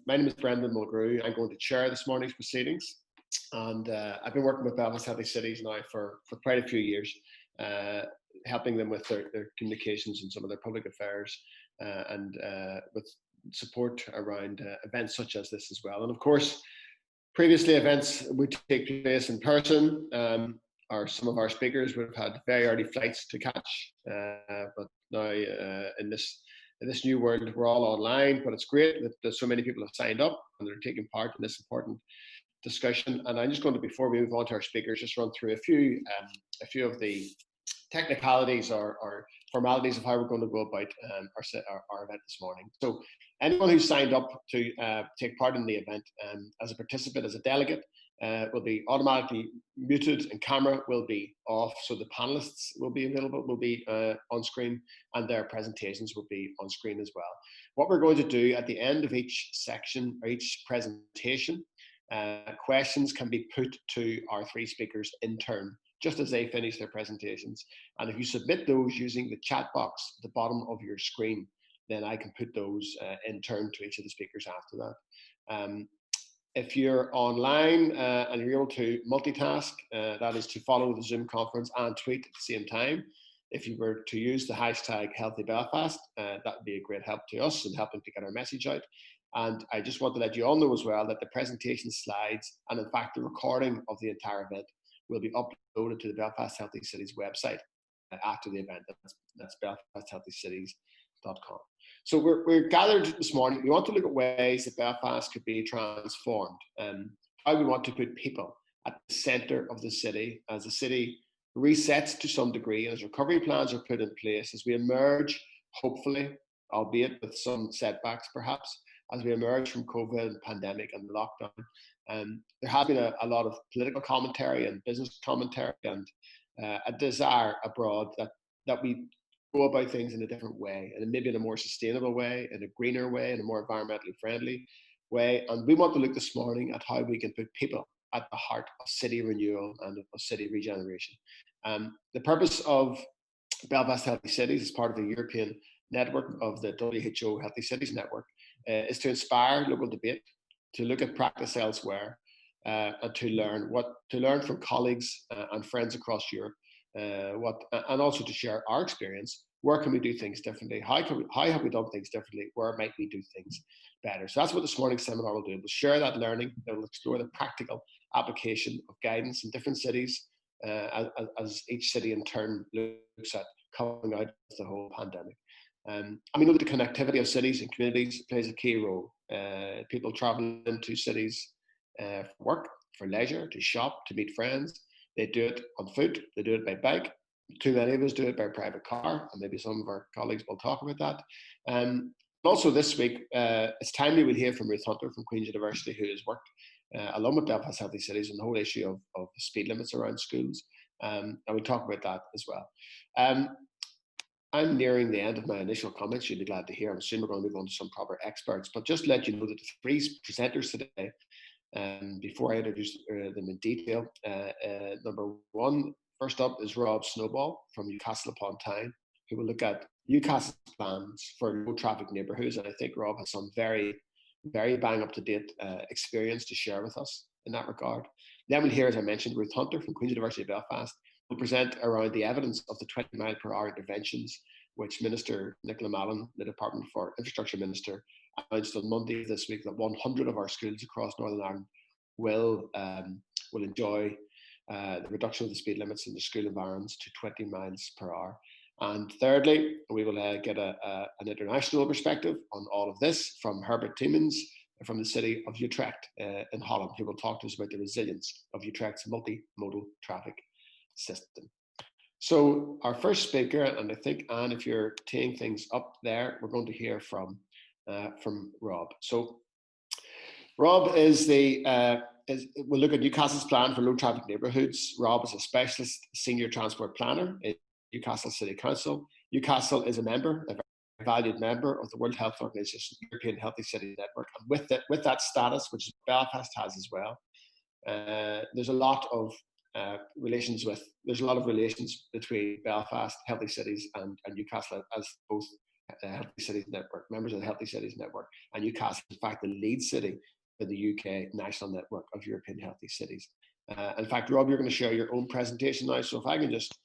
My name is Brendan Mulgrew. I'm going to chair this morning's proceedings. And I've been working with Belfast Healthy Cities now for quite a few years, helping them with their communications and some of their public affairs and with support around events such as this as well. And of course, previously events would take place in person, or some of our speakers would have had very early flights to catch. But now in this new world, we're all online, but it's great that so many people have signed up and they're taking part in this important discussion. And I'm just going to, before we move on to our speakers, just run through a few of the technicalities or formalities of how we're going to go about our event this morning. So anyone who signed up to take part in the event as a participant, as a delegate, will be automatically muted and camera will be off. So the panelists will be available, will be on screen, and their presentations will be on screen as well. What we're going to do at the end of each section or each presentation, questions can be put to our three speakers in turn, just as they finish their presentations. And if you submit those using the chat box at the bottom of your screen, then I can put those in turn to each of the speakers after that. If you're online and you're able to multitask, that is to follow the Zoom conference and tweet at the same time. If you were to use the hashtag Healthy Belfast, that would be a great help to us in helping to get our message out. And I just want to let you all know as well that the presentation slides and in fact the recording of the entire event will be uploaded to the Belfast Healthy Cities website after the event. That's belfasthealthycities.com. So we're gathered this morning. We want to look at ways that Belfast could be transformed and how we want to put people at the centre of the city as the city resets to some degree, as recovery plans are put in place, as we emerge, hopefully, albeit with some setbacks perhaps, as we emerge from COVID and pandemic and lockdown. There has been a lot of political commentary and business commentary and a desire abroad that we go about things in a different way, and maybe in a more sustainable way, in a greener way, in a more environmentally friendly way. And we want to look this morning at how we can put people at the heart of city renewal and of city regeneration. The purpose of Belfast Healthy Cities as part of the European network of the WHO Healthy Cities Network is to inspire local debate, to look at practice elsewhere, and to learn from colleagues and friends across Europe, and also to share our experience. Where can we do things differently? How have we done things differently? Where might we do things better? So that's what this morning's seminar will do. We'll share that learning. It will explore the practical application of guidance in different cities as each city in turn looks at coming out of the whole pandemic. And we know that the connectivity of cities and communities plays a key role. People travel into cities for work, for leisure, to shop, to meet friends. They do it on foot, they do it by bike. Too many of us do it by private car, and maybe some of our colleagues will talk about that. Also this week, it's timely we'll hear from Ruth Hunter from Queen's University, who has worked along with Belfast Healthy Cities on the whole issue of speed limits around schools. And we'll talk about that as well. I'm nearing the end of my initial comments. You'll be glad to hear. I'm assuming we're going to move on to some proper experts, but just to let you know that the three presenters today, before I introduce them in detail, number one, first up is Rob Snowball from Newcastle upon Tyne, who will look at Newcastle's plans for low traffic neighbourhoods. And I think Rob has some very, very bang up to date experience to share with us in that regard. Then we'll hear, as I mentioned, Ruth Hunter from Queen's University of Belfast will present around the evidence of the 20-mile-per-hour interventions, which Minister Nicola Mallon, the Department for Infrastructure Minister, announced on Monday of this week that 100 of our schools across Northern Ireland will enjoy the reduction of the speed limits in the school environs to 20 miles per hour. And thirdly, we will get an international perspective on all of this from Herbert Tiemens from the city of Utrecht in Holland, who will talk to us about the resilience of Utrecht's multimodal traffic system. So our first speaker, and I think, Anne, if you're teeing things up there, we're going to hear from Rob. So Rob we'll look at Newcastle's plan for low traffic neighbourhoods. Rob is a specialist senior transport planner in Newcastle City Council. Newcastle is a very valued member of the World Health Organization European Healthy City Network. And with that status, which Belfast has as well, there's a lot of relations between Belfast Healthy Cities and Newcastle as both Healthy Cities Network, members of the Healthy Cities Network, and Newcastle is in fact the lead city for the UK National Network of European Healthy Cities. In fact, Rob, you're going to share your own presentation now, so if I can just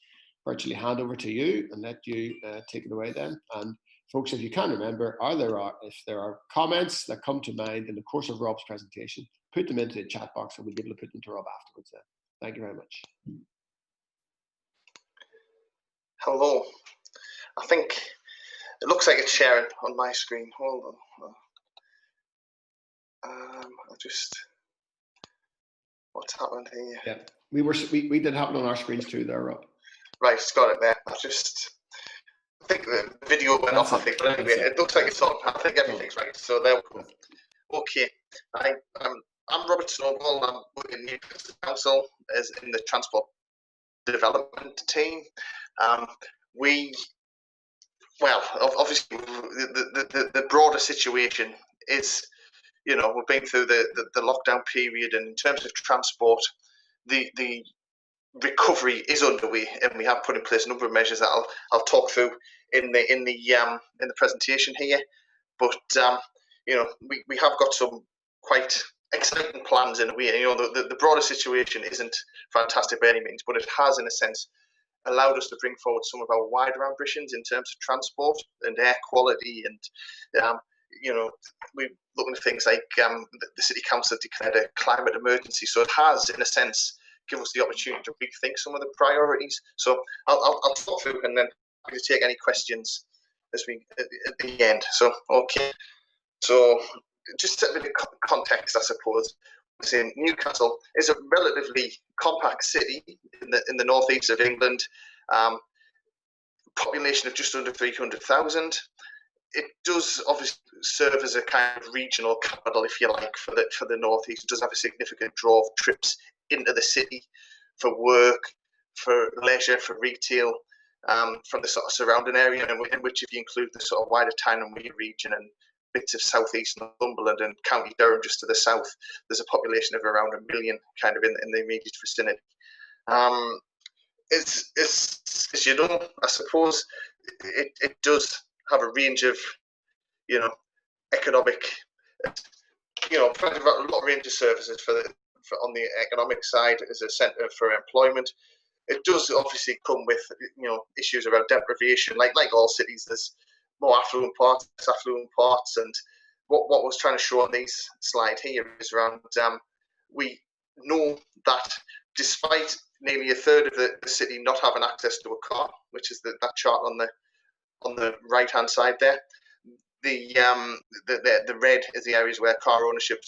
virtually hand over to you and let you take it away then. And folks, if you can remember, if there are comments that come to mind in the course of Rob's presentation, put them into the chat box and we'll be able to put them to Rob afterwards then. Thank you very much. Hello. I think it looks like it's sharing on my screen. Hold on. I'll just, what's happened here? Yeah, we did happen on our screens too there, Rob. Right, it's got it there. I think the video went off, I think, but anyway, it looks like it's on. I think everything's right, so there we go. Okay, I'm Robert Snowball, I'm working in Newcastle Council as in the transport development team. Obviously, the broader situation is, you know, we've been through the lockdown period, and in terms of transport, the recovery is underway, and we have put in place a number of measures that I'll talk through in the presentation here. But you know, we have got some quite exciting plans in a way. You know, the broader situation isn't fantastic by any means, but it has, in a sense, allowed us to bring forward some of our wider ambitions in terms of transport and air quality, and you know, we're looking at things like the City Council declared a climate emergency, so it has, in a sense, given us the opportunity to rethink some of the priorities. So I'll talk through, and then I can take any questions as we at the end. So okay, so just a bit of context, I suppose. In Newcastle is a relatively compact city in the northeast of England, population of just under 300,000. It does obviously serve as a kind of regional capital, if you like, for the northeast. It does have a significant draw of trips into the city for work, for leisure, for retail, from the sort of surrounding area, in which, if you include the sort of wider Tyne and Wear region and bits of southeast Northumberland and County Durham just to the south, there's a population of around 1 million kind of in the immediate vicinity. As you know, I suppose it does have a range of, you know, economic, you know, a lot of range of services for on the economic side as a centre for employment. It does obviously come with, you know, issues around deprivation, like all cities. There's more affluent parts, and what was trying to show on these slide here is around we know that despite nearly a third of the city not having access to a car, which is that chart on the right hand side there, the red is the areas where car ownership,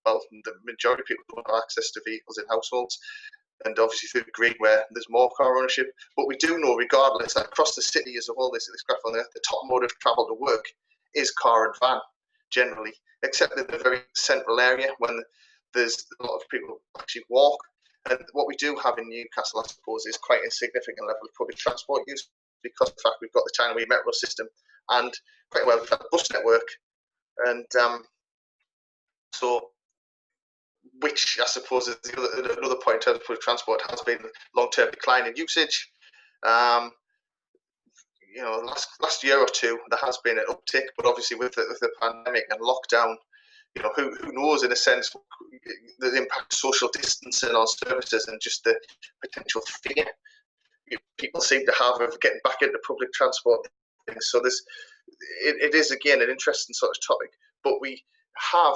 well, the majority of people don't have access to vehicles in households, and obviously through green where there's more car ownership. But we do know, regardless, that across the city as a whole, this graph on there, the top mode of travel to work is car and van, generally, except in the very central area when there's a lot of people actually walk. And what we do have in Newcastle, I suppose, is quite a significant level of public transport use, because of the fact we've got the Tyne and Wear metro system and quite well developed bus network. And so, which I suppose is another point in terms of public transport, has been long-term decline in usage. You know, last year or two there has been an uptick, but obviously with the pandemic and lockdown, you know, who knows, in a sense, the impact of social distancing on services and just the potential fear people seem to have of getting back into public transport things. So it is again an interesting sort of topic, but we have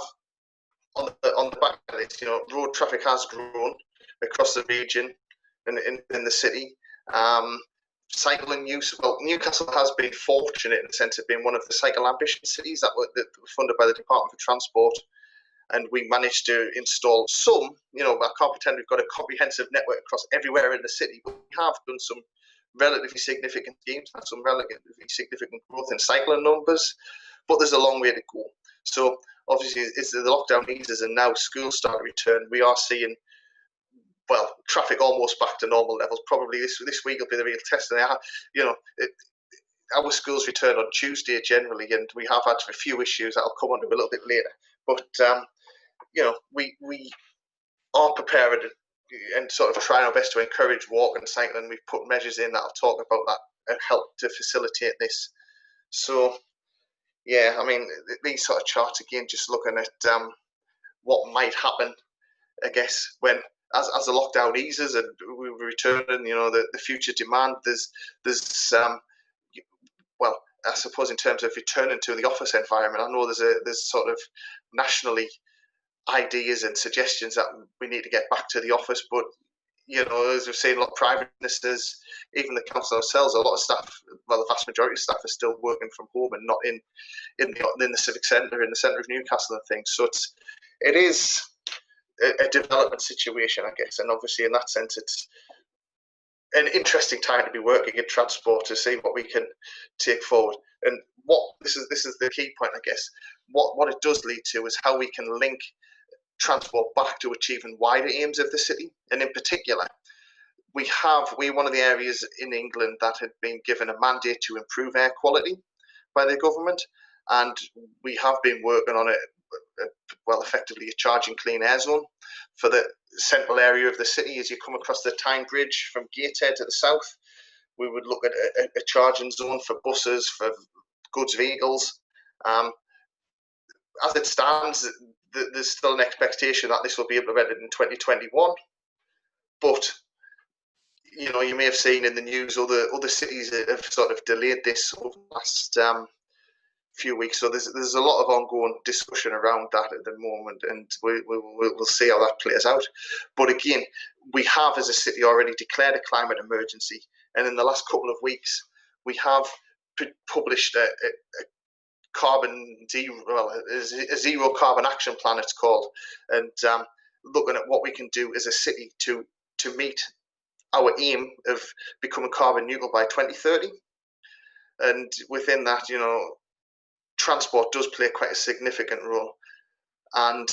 on the back of this, you know, road traffic has grown across the region and in the city. Cycling use, well, Newcastle has been fortunate in the sense of being one of the cycle ambition cities that were funded by the Department for Transport, and we managed to install some, you know, I can't pretend we've got a comprehensive network across everywhere in the city, but we have done some relatively significant gains and some relatively significant growth in cycling numbers, but there's a long way to go. So obviously, as the lockdown eases and now schools start to return, we are seeing, well, traffic almost back to normal levels. Probably this week will be the real test. And you know, our schools return on Tuesday generally, and we have had a few issues that I'll come on to a little bit later. But you know, we are prepared and sort of trying our best to encourage walking and cycling. We've put measures in that I'll talk about that and help to facilitate this. So yeah, I mean, these sort of charts again, just looking at what might happen, I guess, when as the lockdown eases and we return, and the future demand. There's well, I suppose in terms of returning to the office environment, I know there's sort of nationally ideas and suggestions that we need to get back to the office, but as we've seen, a lot of private businesses, even the council themselves, a lot of staff, well, the vast majority of staff are still working from home and not in the civic centre, in the centre of Newcastle and things. So it is a development situation, I guess, and obviously in that sense, it's an interesting time to be working in transport to see what we can take forward. And what this is the key point, I guess. What it does lead to is how we can link transport back to achieving wider aims of the city, and in particular, we're one of the areas in England that had been given a mandate to improve air quality by the government, and we have been working on it. Well, effectively a charging clean air zone for the central area of the city. As you come across the Tyne Bridge from Gateshead to the south, we would look at a charging zone for buses, for goods vehicles. As it stands, there's still an expectation that this will be implemented in 2021. But you may have seen in the news other cities that have sort of delayed this over the last few weeks. So there's a lot of ongoing discussion around that at the moment, and we'll see how that plays out. But again, we have as a city already declared a climate emergency, and in the last couple of weeks, we have published a zero carbon action plan, it's called, and looking at what we can do as a city to meet our aim of becoming carbon neutral by 2030. And within that, transport does play quite a significant role. And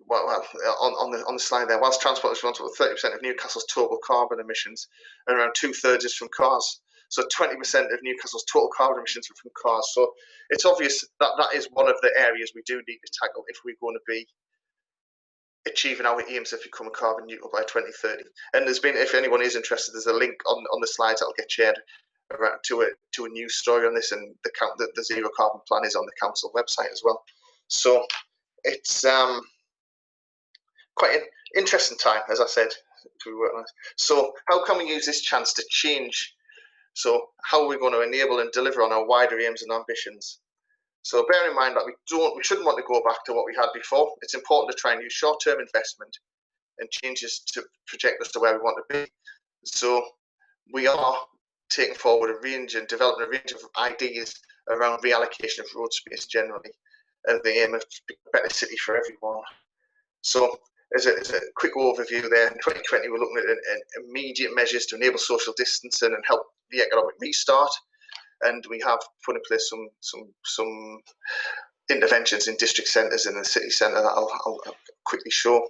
well, on the slide there, whilst transport is responsible for 30% of Newcastle's total carbon emissions, and around 2/3 is from cars. So 20% of Newcastle's total carbon emissions are from cars. So it's obvious that that is one of the areas we do need to tackle if we're going to be achieving our aims of becoming carbon neutral by 2030. And if anyone is interested, there's a link on the slides that'll get shared around to a news story on this, and the zero carbon plan is on the council website as well. So it's quite an interesting time, as I said, to work on this. So how can we use this chance to change? So how are we going to enable and deliver on our wider aims and ambitions? So bear in mind that we shouldn't want to go back to what we had before. It's important to try and use short-term investment and changes to project us to where we want to be. So we are taking forward and developing a range of ideas around reallocation of road space generally, and the aim of a better city for everyone. So as a quick overview there, in 2020 we're looking at immediate measures to enable social distancing and help the economic restart, and we have put in place some interventions in district centres and the city centre that I'll quickly show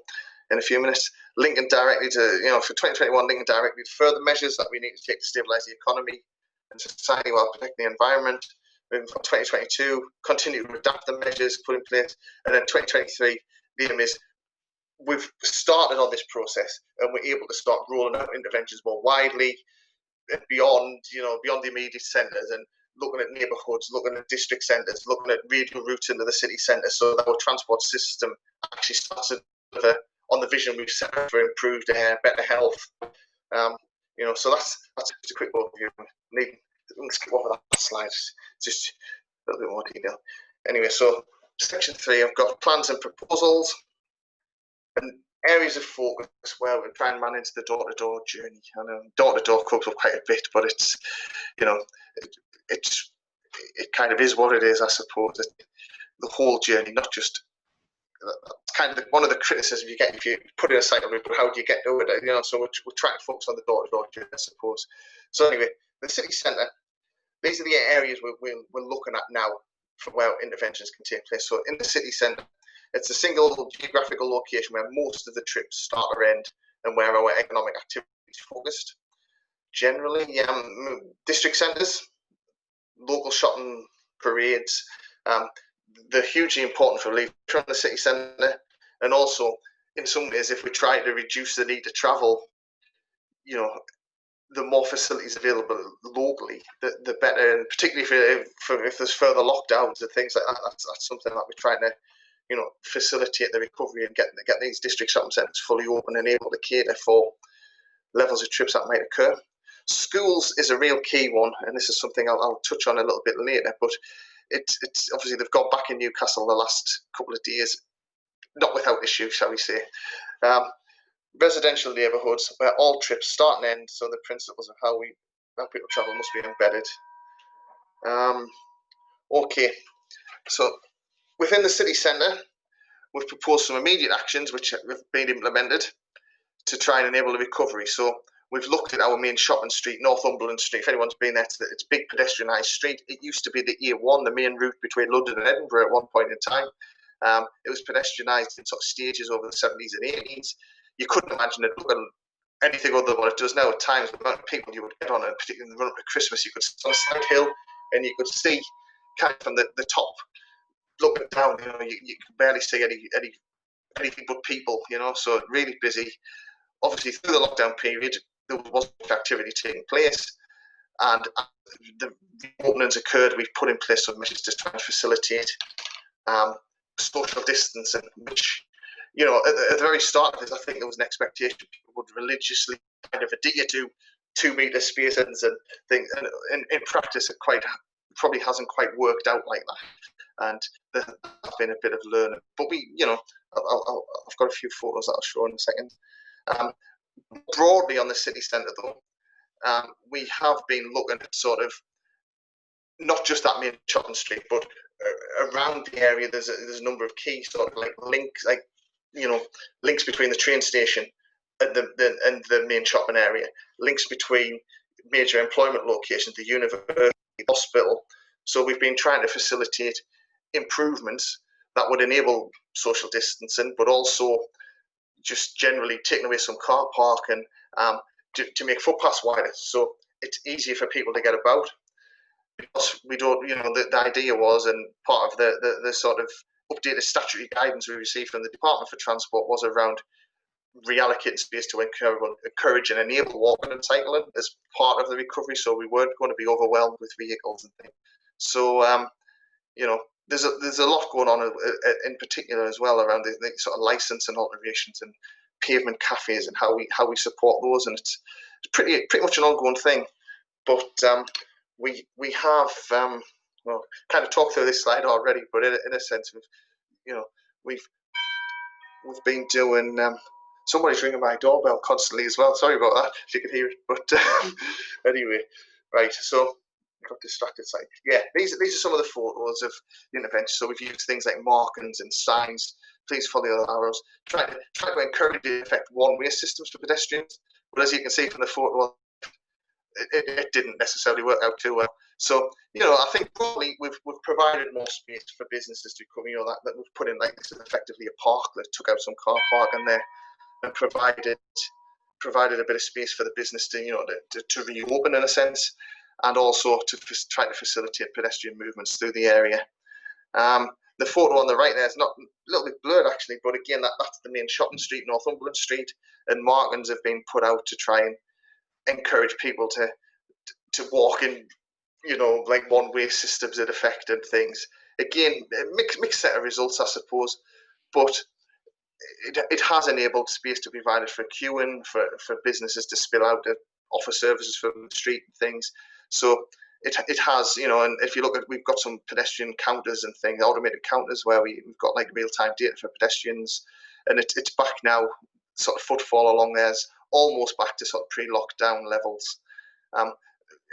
in a few minutes. Linking directly to, for 2021, linking directly to further measures that we need to take to stabilise the economy and society while protecting the environment. Moving from 2022, continue to adapt the measures put in place, and then 2023, the aim is we've started on this process and we're able to start rolling out interventions more widely and beyond the immediate centres, and looking at neighbourhoods, looking at district centres, looking at radial routes into the city centre, so that our transport system actually starts to deliver on the vision we've set for improved air, better health. So that's just a quick overview. Let's skip over that slide, just a little bit more detail. Anyway, so section 3, I've got plans and proposals and areas of focus where we try and manage the door-to-door journey. I know door-to-door comes up quite a bit, but it's it kind of is what it is, I suppose. The whole journey, not just kind of one of the criticisms you get if you put in a cycle route, but how do you get to it? So we're trying to focus on the door-to-door journey, I suppose. So anyway, the city centre, these are the areas we're looking at now for where interventions can take place. So in the city centre, it's a single geographical location where most of the trips start or end, and where our economic activity is focused. Generally, district centres, local shopping parades, they're hugely important for leisure in the city centre, and also in some ways, if we try to reduce the need to travel, the more facilities available locally, the better. And particularly if there's further lockdowns and things like that, that's something that we're trying to, facilitate the recovery and get these district shopping centres fully open and able to cater for levels of trips that might occur. Schools is a real key one, and this is something I'll touch on a little bit later. But it's obviously they've got back in Newcastle the last couple of days, not without issue, shall we say. Residential neighbourhoods where all trips start and end, so the principles of how people travel must be embedded. Okay, so within the city centre, we've proposed some immediate actions which have been implemented to try and enable the recovery. So we've looked at our main shopping street, Northumberland Street. If anyone's been there, it's a big pedestrianised street. It used to be the A1, the main route between London and Edinburgh at one point in time. It was pedestrianised in sort of stages over the 70s and 80s. You couldn't imagine it looking anything other than what it does now. At times, the amount of people you would get on it, particularly in the run up to Christmas, you could sit on a slight hill and you could see kind of from the top looking down. You could barely see anything but people. So really busy. Obviously, through the lockdown period, there wasn't much activity taking place, and the openings occurred. We've put in place some measures to try and facilitate social distancing, which, at the very start of this, I think there was an expectation people would religiously kind of adhere to 2 metre spacings and things, and in practice it probably hasn't quite worked out like that, and there's been a bit of learning. But I've got a few photos that I'll show in a second. Broadly on the city centre though, we have been looking at sort of not just that main shopping street, but around the area there's a number of key sort of like links, links between the train station and the main shopping area, links between major employment locations, the university, the hospital. So we've been trying to facilitate improvements that would enable social distancing, but also just generally taking away some car parking to make footpaths wider, so it's easier for people to get about. Because we don't, the idea was, and part of the sort of updated statutory guidance we received from the Department for Transport was around reallocating space to encourage and enable walking and cycling as part of the recovery, so we weren't going to be overwhelmed with vehicles and things. So, there's a lot going on in particular as well around the sort of licence and alterations and pavement cafes and how we support those, and it's pretty much an ongoing thing. But we have kind of talked through this slide already, but in a sense we've been doing. Somebody's ringing my doorbell constantly as well. Sorry about that, if you could hear it. But anyway, right. So got distracted. Like, yeah, these are some of the photos of the intervention. So we've used things like markings and signs. Please follow the arrows. Try to encourage in effect one-way systems for pedestrians. But as you can see from the photo, it didn't necessarily work out too well. So I think probably we've provided more space for businesses to come. That we've put in, like, this is effectively a park that took out some car park in there and provided a bit of space for the business to reopen in a sense, and also to try to facilitate pedestrian movements through the area. The photo on the right there is not a little bit blurred actually, but again that's the main shopping street, Northumberland Street, and markings have been put out to try and encourage people to walk in, like one-way systems in effect and things. Again, a mixed set of results, I suppose, but it has enabled space to be provided for queuing, for businesses to spill out, to offer services from the street and things. So it has, and if you look at, we've got some pedestrian counters and things, automated counters where we've got like real-time data for pedestrians, and it's back now. Sort of footfall along there's almost back to sort of pre-lockdown levels, and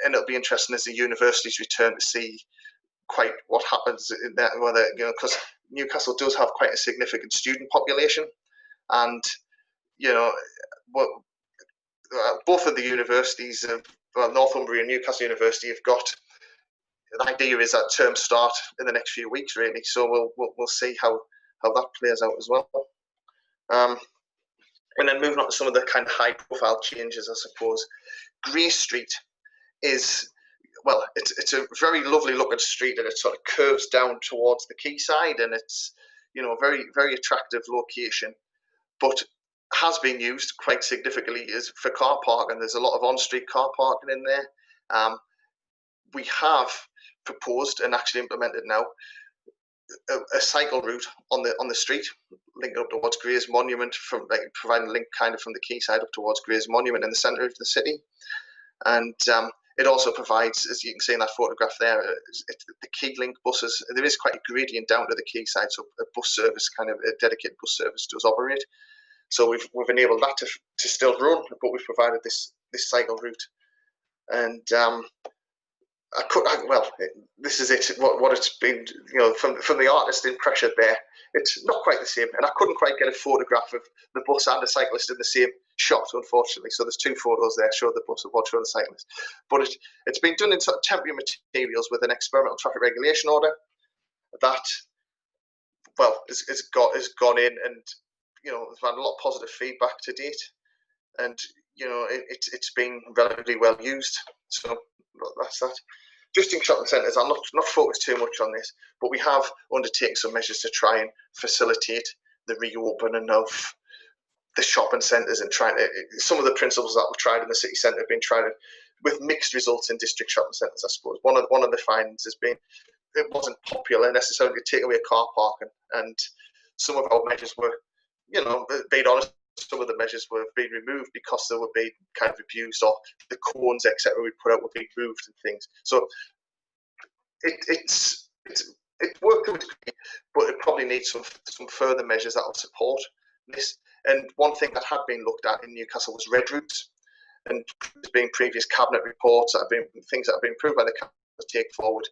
it'll be interesting as the universities return to see quite what happens in that, whether because Newcastle does have quite a significant student population, and both of the universities, Northumbria and Newcastle University, have got. The idea is that terms start in the next few weeks, really. So we'll see how that plays out as well. And then moving on to some of the kind of high-profile changes, I suppose. Grey Street is, well, it's a very lovely looking street, and it sort of curves down towards the quayside, and it's a very, very attractive location. But has been used quite significantly is for car parking. There's a lot of on-street car parking in there. We have proposed and actually implemented now a cycle route on the street, linking up towards Gray's Monument, from like providing a link kind of from the quayside up towards Gray's Monument in the centre of the city. And it also provides, as you can see in that photograph there, the Key Link buses. There is quite a gradient down to the quayside, so a bus service, kind of a dedicated bus service, does operate. So we've enabled that to still run, but we've provided this cycle route. And this is it. What it's been, from the artist impression there, it's not quite the same. And I couldn't quite get a photograph of the bus and the cyclist in the same shot, unfortunately. So there's two photos there, show the bus and one show the cyclist. But it's been done in sort of temporary materials with an experimental traffic regulation order that, has gone in, and we've had a lot of positive feedback to date, and it's been relatively well used. So that's that. Just in shopping centres, I'll not focus too much on this, but we have undertaken some measures to try and facilitate the reopening of the shopping centres, and some of the principles that we've tried in the city centre have been tried with mixed results in district shopping centres, I suppose. One of the findings has been it wasn't popular necessarily to take away car parking, and some of our measures were, being honest, some of the measures were being removed because they were being kind of abused, or the cones, etc., we put out were being moved and things. So it's worked, but it probably needs some further measures that will support this. And one thing that had been looked at in Newcastle was red routes, and there's been previous cabinet reports that have been things that have been approved by the cabinet to take forward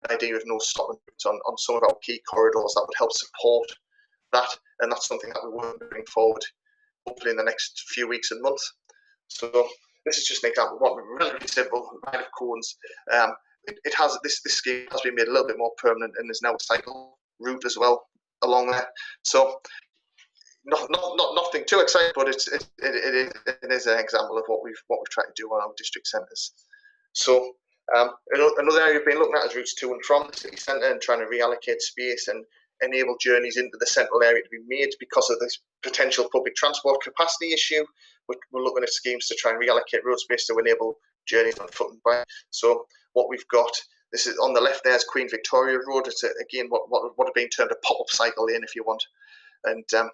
an idea of no stopping routes on some of our key corridors that would help support that, and that's something that we will bring forward hopefully in the next few weeks and months. So this is just an example of what relatively simple line of cones. It has this scheme has been made a little bit more permanent, and there's now a cycle route as well along there. So nothing too exciting, but it is an example of what we've tried to do on our district centres. So another area we've been looking at is routes to and from the city centre, and trying to reallocate space and enable journeys into the central area to be made because of this potential public transport capacity issue. We're looking at schemes to try and reallocate road space to enable journeys on foot and bike. So what we've got, this is on the left there is Queen Victoria Road. It's again what have been termed a pop-up cycle lane, if you want, and a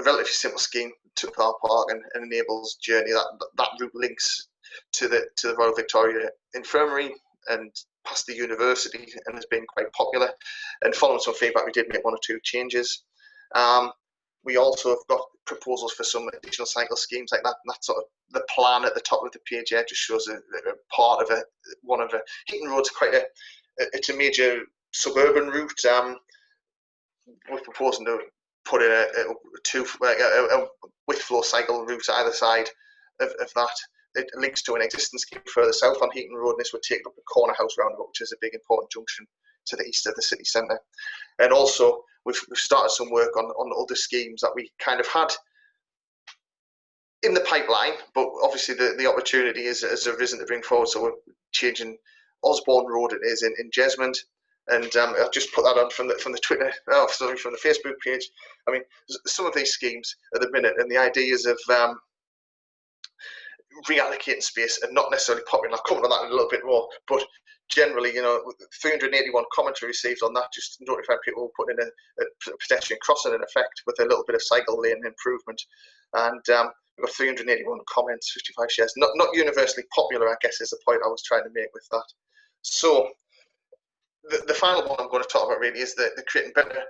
relatively simple scheme to car park and enables journey. That route links to the Royal Victoria Infirmary and past the university, and has been quite popular. And following some feedback, we did make one or two changes. We also have got proposals for some additional cycle schemes like that. And that's sort of the plan at the top of the page here. Just shows a part of one of the Heaton Road's it's a major suburban route. We're proposing to put in a width flow cycle route either side of that. It links to an existing scheme further south on Heaton Road, and this would take up the Corner House roundabout, which is a big important junction to the east of the city centre. And also we've started some work on other schemes that we kind of had in the pipeline, but obviously the opportunity has arisen to bring forward. So we're changing Osborne Road, it is in Jesmond, and I'll just put that on from the Twitter, from the Facebook page. I mean, some of these schemes at the minute, and the ideas of reallocating space and not necessarily popular. I'll come on that in a little bit more, but generally, 381 comments received on that, just notifying people putting in a pedestrian crossing in effect with a little bit of cycle lane improvement. And we've got 381 comments, 55 shares. Not universally popular, I guess, is the point I was trying to make with that. So the final one I'm going to talk about really is the creating better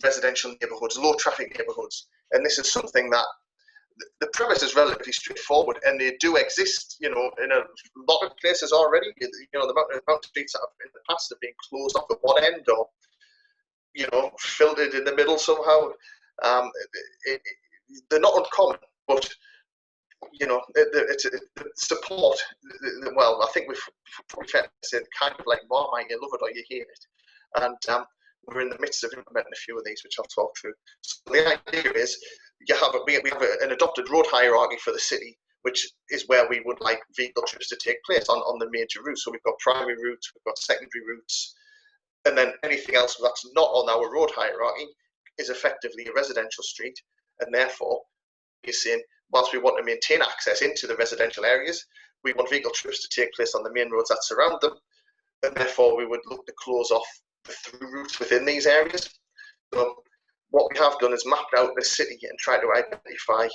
residential neighbourhoods, low traffic neighbourhoods. And this is something that the premise is relatively straightforward, and they do exist, in a lot of places already. The amount of streets that have in the past have been closed off at one end, or filtered in the middle somehow. They're not uncommon, but it's support. Well, I think we've probably fair to say kind of like Marmite, you love it or you hate it, and we're in the midst of implementing a few of these, which I'll talk through. So the idea is we have an adopted road hierarchy for the city, which is where we would like vehicle trips to take place on the major routes. So we've got primary routes, we've got secondary routes, and then anything else that's not on our road hierarchy is effectively a residential street, and therefore you're saying, whilst we want to maintain access into the residential areas, we want vehicle trips to take place on the main roads that surround them, and therefore we would look to close off the through routes within these areas. So what we have done is mapped out the city and tried to identify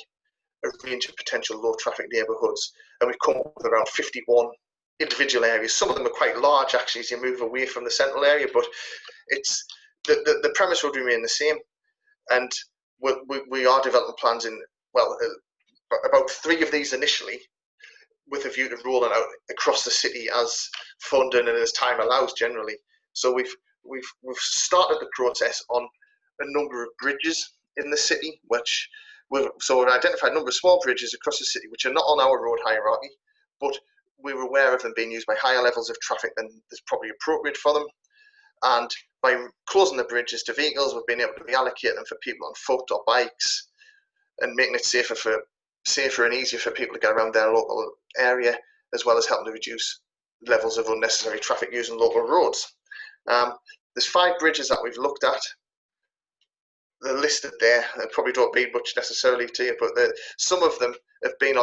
a range of potential low traffic neighbourhoods, and we've come up with around 51 individual areas. Some of them are quite large actually as you move away from the central area, but it's the premise would remain the same. And we are developing plans in, well, about 3 of these initially, with a view to rolling out across the city as funding and as time allows generally. So we've started the process on a number of bridges in the city, which we've identified a number of small bridges across the city which are not on our road hierarchy, but we're aware of them being used by higher levels of traffic than is probably appropriate for them. And by closing the bridges to vehicles, we've been able to reallocate them for people on foot or bikes, and making it safer and easier for people to get around their local area, as well as helping to reduce levels of unnecessary traffic using local roads. There's 5 bridges that we've looked at. They're listed there. They probably don't mean much necessarily to you, but some of them have been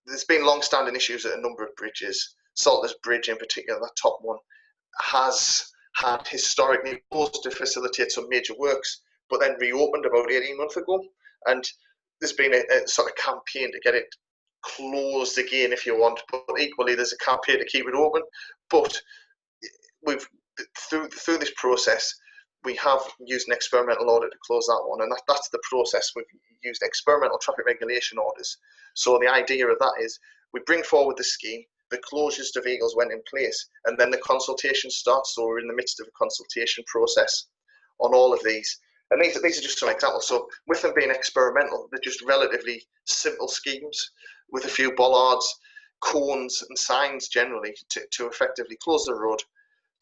there's been long-standing issues at a number of bridges. Salters Bridge in particular, that top one, has had historically closed to facilitate some major works, but then reopened about 18 months ago. And there's been a sort of campaign to get it closed again, if you want, but equally there's a campaign to keep it open. But we've through this process, we have used an experimental order to close that one, and that's the process. We've used experimental traffic regulation orders. So the idea of that is we bring forward the scheme, the closures to vehicles went in place, and then the consultation starts. So we're in the midst of a consultation process on all of these. And these are just some examples. So with them being experimental, they're just relatively simple schemes with a few bollards, cones and signs generally to effectively close the road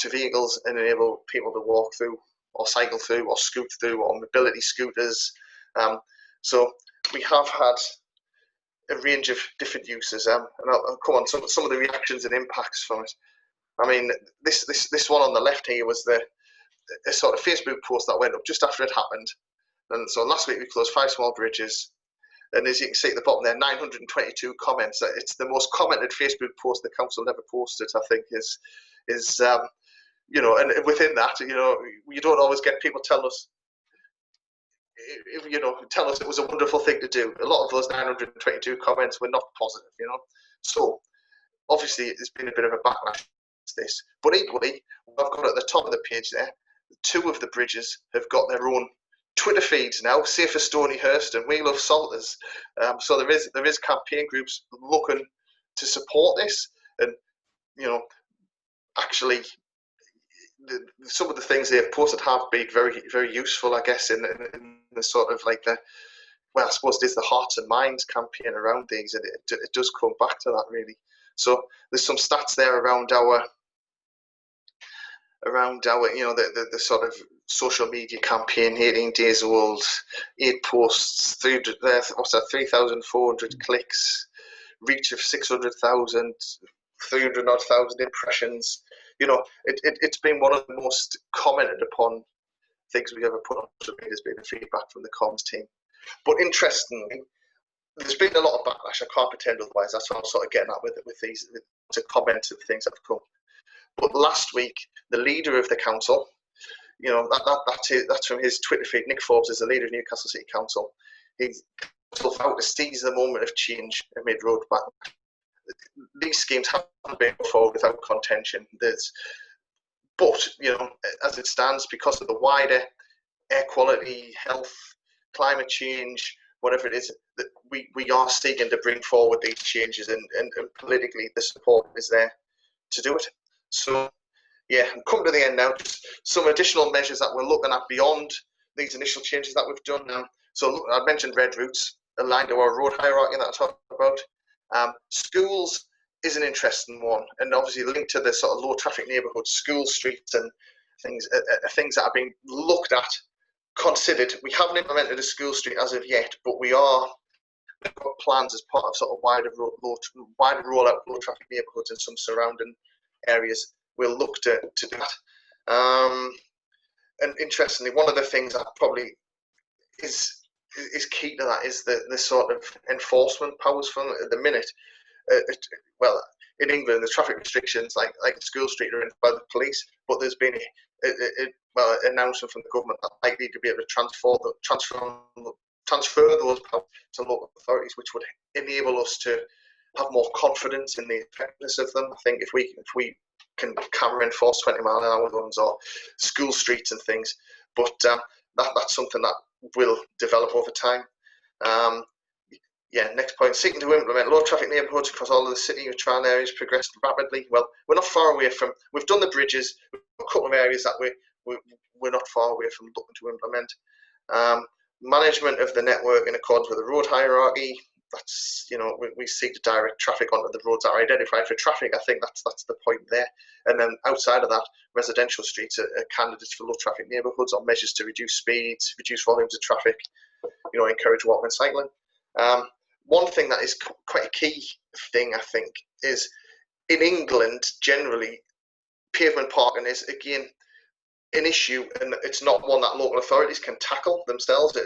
to vehicles and enable people to walk through or cycle through or scoot through, or mobility scooters. So we have had a range of different uses, and I'll come on some of the reactions and impacts from it. I mean, this one on the left here was a sort of Facebook post that went up just after it happened. And so last week we closed 5 small bridges, and as you can see at the bottom there, 922 comments. It's the most commented Facebook post the council ever posted, I think, is you know, and within that, you know, you don't always get people telling us it was a wonderful thing to do. A lot of those 922 comments were not positive, you know. So obviously there's been a bit of a backlash to this, but equally, I've got at the top of the page there, 2 of the bridges have got their own Twitter feeds now, Safe for Stonyhurst and We Love Salters. So there is campaign groups looking to support this, and you know, actually, some of the things they've posted have been very, very useful, I guess, in the sort of like I suppose it is the hearts and minds campaign around these, and it does come back to that really. So there's some stats there around our you know, the sort of social media campaign, 18 days old, 8 posts, 3,400 clicks, reach of 600,000, 300,000 impressions. You know, it's been one of the most commented upon things we've ever put on social media. Has been the feedback from the comms team. But interestingly, there's been a lot of backlash. I can't pretend otherwise. That's what I'm sort of getting at with these, to comment to the things that have come. But last week, the leader of the council, you know, that's from his Twitter feed. Nick Forbes is the leader of Newcastle City Council. He's out to seize the moment of change amid road backlash. These schemes haven't been forward without contention. But you know, as it stands, because of the wider air quality, health, climate change, whatever it is, that we are seeking to bring forward these changes, and politically the support is there to do it. So yeah, I'm coming to the end now. Just some additional measures that we're looking at beyond these initial changes that we've done now. So look, I mentioned red routes aligned to our road hierarchy that I talked about. Schools is an interesting one, and obviously linked to the sort of low traffic neighbourhoods, school streets and things that are being looked at, considered. We haven't implemented a school street as of yet, but we've got plans as part of sort of wider rollout of low traffic neighbourhoods and some surrounding areas. We'll look to do that. And interestingly, one of the things that probably is is key to that is the sort of enforcement powers from at the minute. Well, in England, the traffic restrictions like School Street are in by the police, but there's been an announcement from the government that likely to be able to transfer those powers to local authorities, which would enable us to have more confidence in the effectiveness of them. I think if we can camera enforce 20-mile-an-hour zones or school streets and things, but that's something that will develop over time. Next point, seeking to implement low traffic neighbourhoods across all of the city and trial areas progressed rapidly. Well, we're not far away from, we've done the bridges, a couple of areas that we're not far away from looking to implement. Management of the network in accordance with the road hierarchy. That's, we seek to direct traffic onto the roads that are identified for traffic. I think that's the point there. And then outside of that, residential streets are candidates for low traffic neighbourhoods or measures to reduce speeds, reduce volumes of traffic, encourage walking and cycling. One thing that is quite a key thing, I think, is in England, generally, pavement parking is, again, an issue, and it's not one that local authorities can tackle themselves. It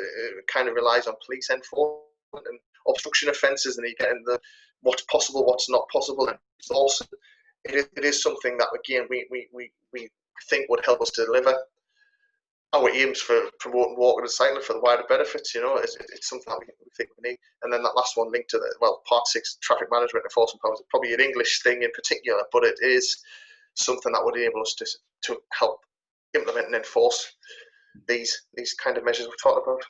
kind of relies on police enforcement and obstruction offences, and you get into what's possible, what's not possible. And it's also, it is something that, again, we think would help us to deliver our aims for promoting walking and cycling for the wider benefits. It's something that we think we need. And then that last one linked to Part 6, traffic management enforcement powers, probably an English thing in particular, but it is something that would enable us to help implement and enforce these kind of measures we've talked about.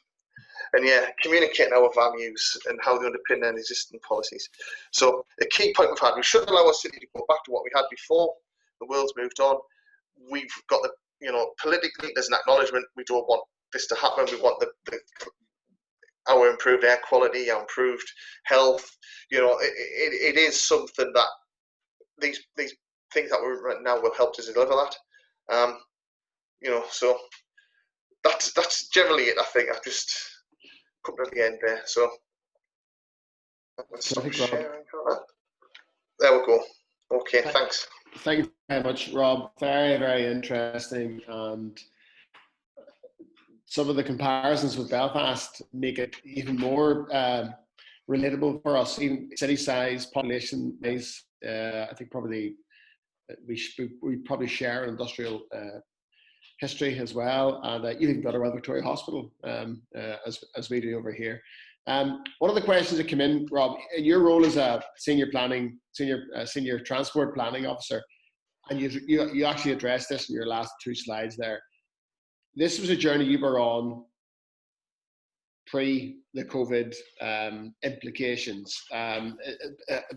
And communicating our values and how they underpin their existing policies. So a key point we've had, we shouldn't allow our city to go back to what we had before. The world's moved on. We've got politically, there's an acknowledgement we don't want this to happen. We want our improved air quality, our improved health. It is something that these things that we're right now will help to deliver that. So that's generally it. I think I've just come to the end there. So stop sharing. There we go. Okay, thanks. Thank you very much, Rob. Very, very interesting. And some of the comparisons with Belfast make it even more relatable for us. Even city size, population size, I think probably we probably share industrial history as well, and you've even got a Royal Victoria Hospital as we do over here. One of the questions that came in, Rob, in your role as a senior transport planning officer, and you actually addressed this in your last 2 slides there. This was a journey you were on pre the COVID implications.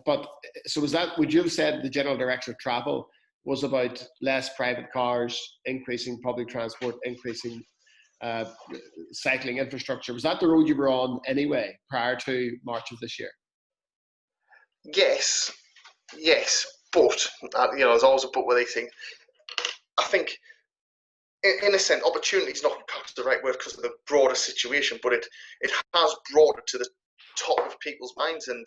But so would you have said the general direction of travel was about less private cars, increasing public transport, increasing cycling infrastructure? Was that the road you were on anyway prior to March of this year? Yes, but there's always a but with these things. I think, in a sense, opportunity is not perhaps the right word because of the broader situation, but it has brought it to the top of people's minds, and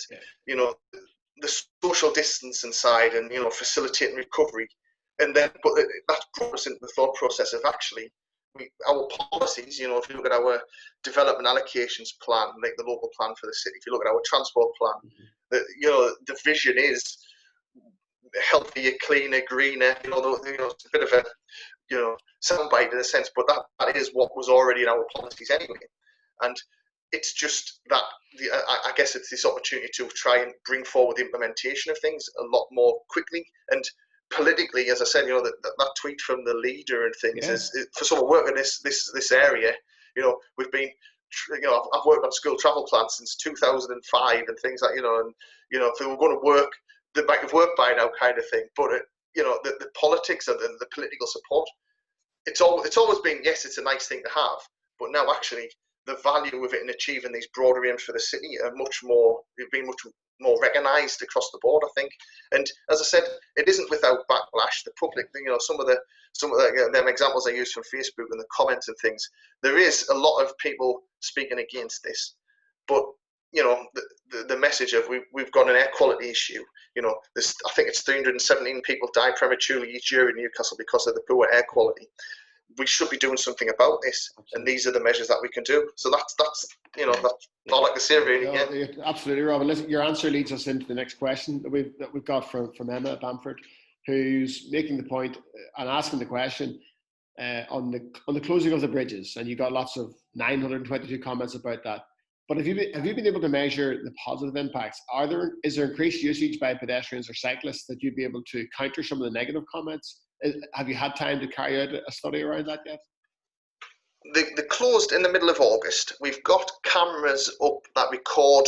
the social distancing side, and facilitating recovery, and then that's brought us into the thought process of actually our policies. If you look at our development allocations plan, like the local plan for the city, if you look at our transport plan, the vision is healthier, cleaner, greener. It's a bit of a soundbite in a sense, but that is what was already in our policies anyway. And it's just that I guess it's this opportunity to try and bring forward the implementation of things a lot more quickly. And politically, as I said, that tweet from the leader and things is for someone working this area. We've been, I've worked on school travel plans since 2005 and things like and if they were going to work, they might have worked by now, kind of thing. But the politics and the political support, it's always been, yes, it's a nice thing to have, but now actually the value of it in achieving these broader aims for the city are much more recognised across the board, I think. And as I said, it isn't without backlash. The public, some of them examples I used from Facebook and the comments and things, there is a lot of people speaking against this. But the message of we've got an air quality issue. I think it's 317 people die prematurely each year in Newcastle because of the poor air quality. we should be doing something about this. Absolutely. And these are the measures that we can do. So that's that's all I can say, really. Yeah. Absolutely, Robin. Listen, your answer leads us into the next question that we've got from Emma at Bamford, who's making the point and asking the question on the closing of the bridges, and you got lots of 922 comments about that. But have you been able to measure the positive impacts? Is there increased usage by pedestrians or cyclists that you'd be able to counter some of the negative comments? Have you had time to carry out a study around that yet? They closed in the middle of August. We've got cameras up that record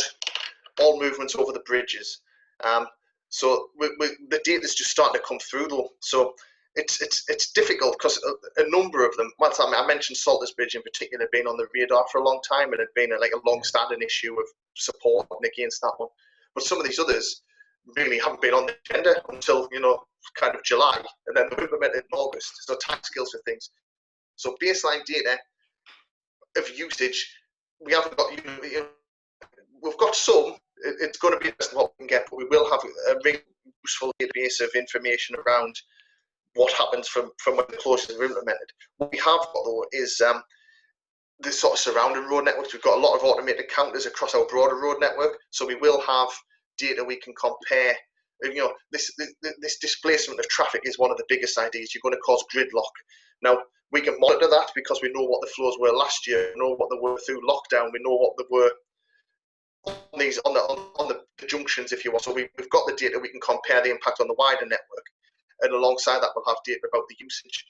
all movements over the bridges. So the data is just starting to come through, though. So it's difficult because a number of them. Well, I mentioned Salters Bridge in particular being on the radar for a long time, and had been like a long-standing issue of support against that one. But some of these others really haven't been on the agenda until kind of July, and then they're implemented in August. So time scales for things. So baseline data of usage, we haven't got. We've got some. It's going to be interesting what we can get, but we will have a really useful database of information around what happens from when the closures are implemented. What we have got, though, is the sort of surrounding road networks. We've got a lot of automated counters across our broader road network, so we will have data we can compare. This displacement of traffic is one of the biggest ideas. You're going to cause gridlock. Now, we can monitor that because we know what the flows were last year, we know what they were through lockdown, we know what they were on the junctions, if you want. So we've got the data, we can compare the impact on the wider network, and alongside that we'll have data about the usage.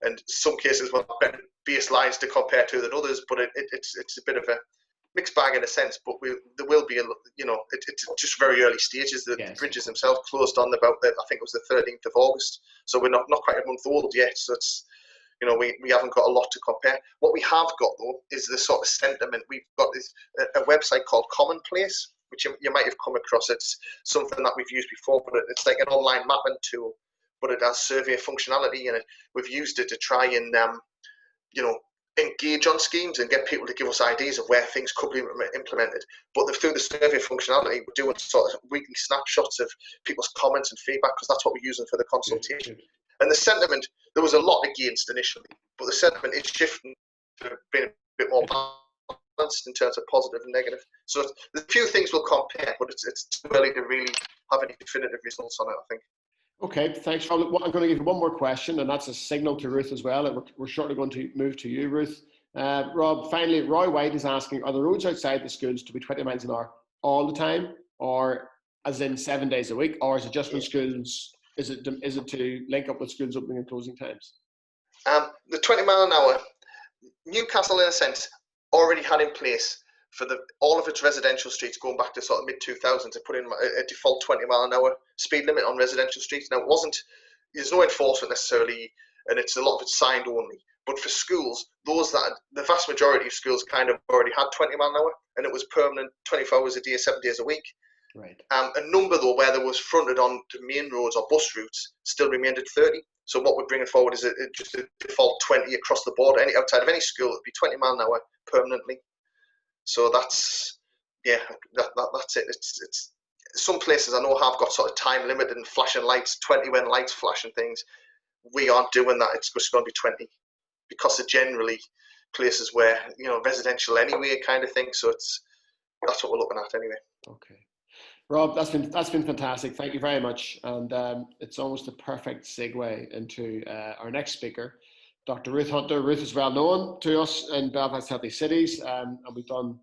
And some cases will have better baselines to compare to than others, but it's a bit of a mixed bag in a sense. But there will be it's just very early stages. The bridges themselves closed on about I think it was the 13th of August, so we're not quite a month old yet. So it's we haven't got a lot to compare. What we have got, though, is the sort of sentiment. We've got this a website called Commonplace, which you might have come across. It's something that we've used before, but it's like an online mapping tool, but it has survey functionality in it. We've used it to try and engage on schemes and get people to give us ideas of where things could be implemented. But through the survey functionality, we're doing sort of weekly snapshots of people's comments and feedback, because that's what we're using for the consultation. And the sentiment, there was a lot against initially, but the sentiment is shifting to being a bit more balanced in terms of positive and negative. So there's a few things we'll compare, but it's too early to really have any definitive results on it, I think. Okay, thanks, Rob. I'm going to give you one more question, and that's a signal to Ruth as well. And we're shortly going to move to you, Ruth. Rob, finally, Roy White is asking, are the roads outside the schools to be 20 miles an hour all the time, or as in 7 days a week, or is it just when schools... Is it to link up with schools opening and closing times? The 20 mile an hour, Newcastle, in a sense, already had in place for all of its residential streets going back to sort of mid-2000s to put in a default 20 mile an hour speed limit on residential streets. Now, there's no enforcement necessarily, and it's a lot of it's signed only. But for schools, the vast majority of schools kind of already had 20 mile an hour, and it was permanent 24 hours a day, 7 days a week. Right. A number, though, where there was fronted on to main roads or bus routes still remained at 30. So what we're bringing forward is just a default 20 across the board. Outside of any school, it'd be 20 mile an hour permanently. So that's it. It's some places I know have got sort of time limited and flashing lights, 20 when lights flash and things. We aren't doing that. It's just going to be 20 because they're generally places where residential anyway, kind of thing. So that's what we're looking at anyway. Okay. Rob, that's been fantastic. Thank you very much. And it's almost a perfect segue into our next speaker, Dr. Ruth Hunter. Ruth is well known to us in Belfast Healthy Cities, and we've done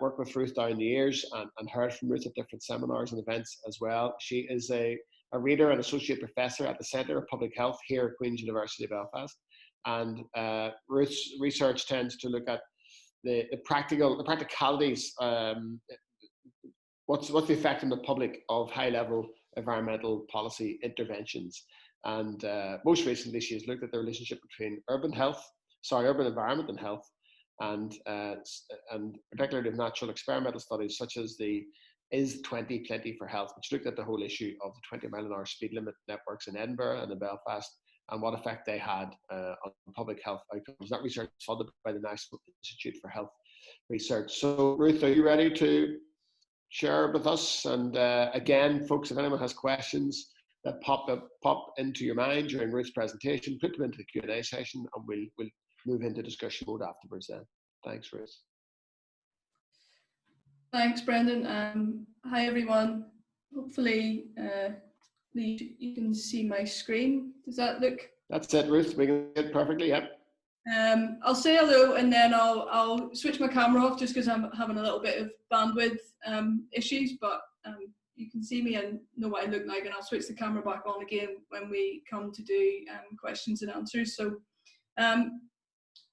work with Ruth down the years and heard from Ruth at different seminars and events as well. She is a reader and associate professor at the Centre of Public Health here at Queen's University Belfast. And Ruth's research tends to look at the practicalities. What's the effect on the public of high-level environmental policy interventions? And most recently, she has looked at the relationship between urban environment and health, and particularly of natural experimental studies such as the Is 20 Plenty for Health, which looked at the whole issue of the 20 mile an hour speed limit networks in Edinburgh and in Belfast, and what effect they had on public health outcomes. That research is funded by the National Institute for Health Research. So, Ruth, are you ready to share with us? And again, folks, if anyone has questions, that pop into your mind during Ruth's presentation, put them into the Q&A session, and we'll move into discussion mode afterwards then. Thanks, Ruth. Thanks, Brendan. Hi, everyone. Hopefully you can see my screen. Does that look? That's it, Ruth. We can see it perfectly, yep. I'll say hello and then I'll switch my camera off just because I'm having a little bit of bandwidth issues, but you can see me and know what I look like, and I'll switch the camera back on again when we come to do questions and answers. So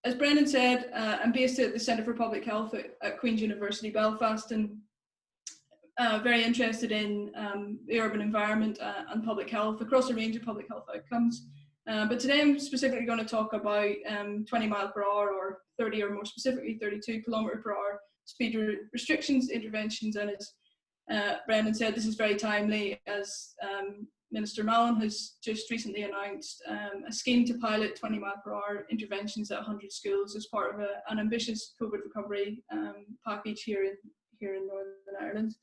as Brendan said, I'm based at the Centre for Public Health at Queen's University Belfast, and very interested in the urban environment and public health across a range of public health outcomes. But today I'm specifically going to talk about 20 mile per hour or 30, or more specifically 32 kilometre per hour speed restrictions, interventions, and as Brendan said, this is very timely as Minister Mallon has just recently announced a scheme to pilot 20 mile per hour interventions at 100 schools as part of an ambitious COVID recovery package here in Northern Ireland.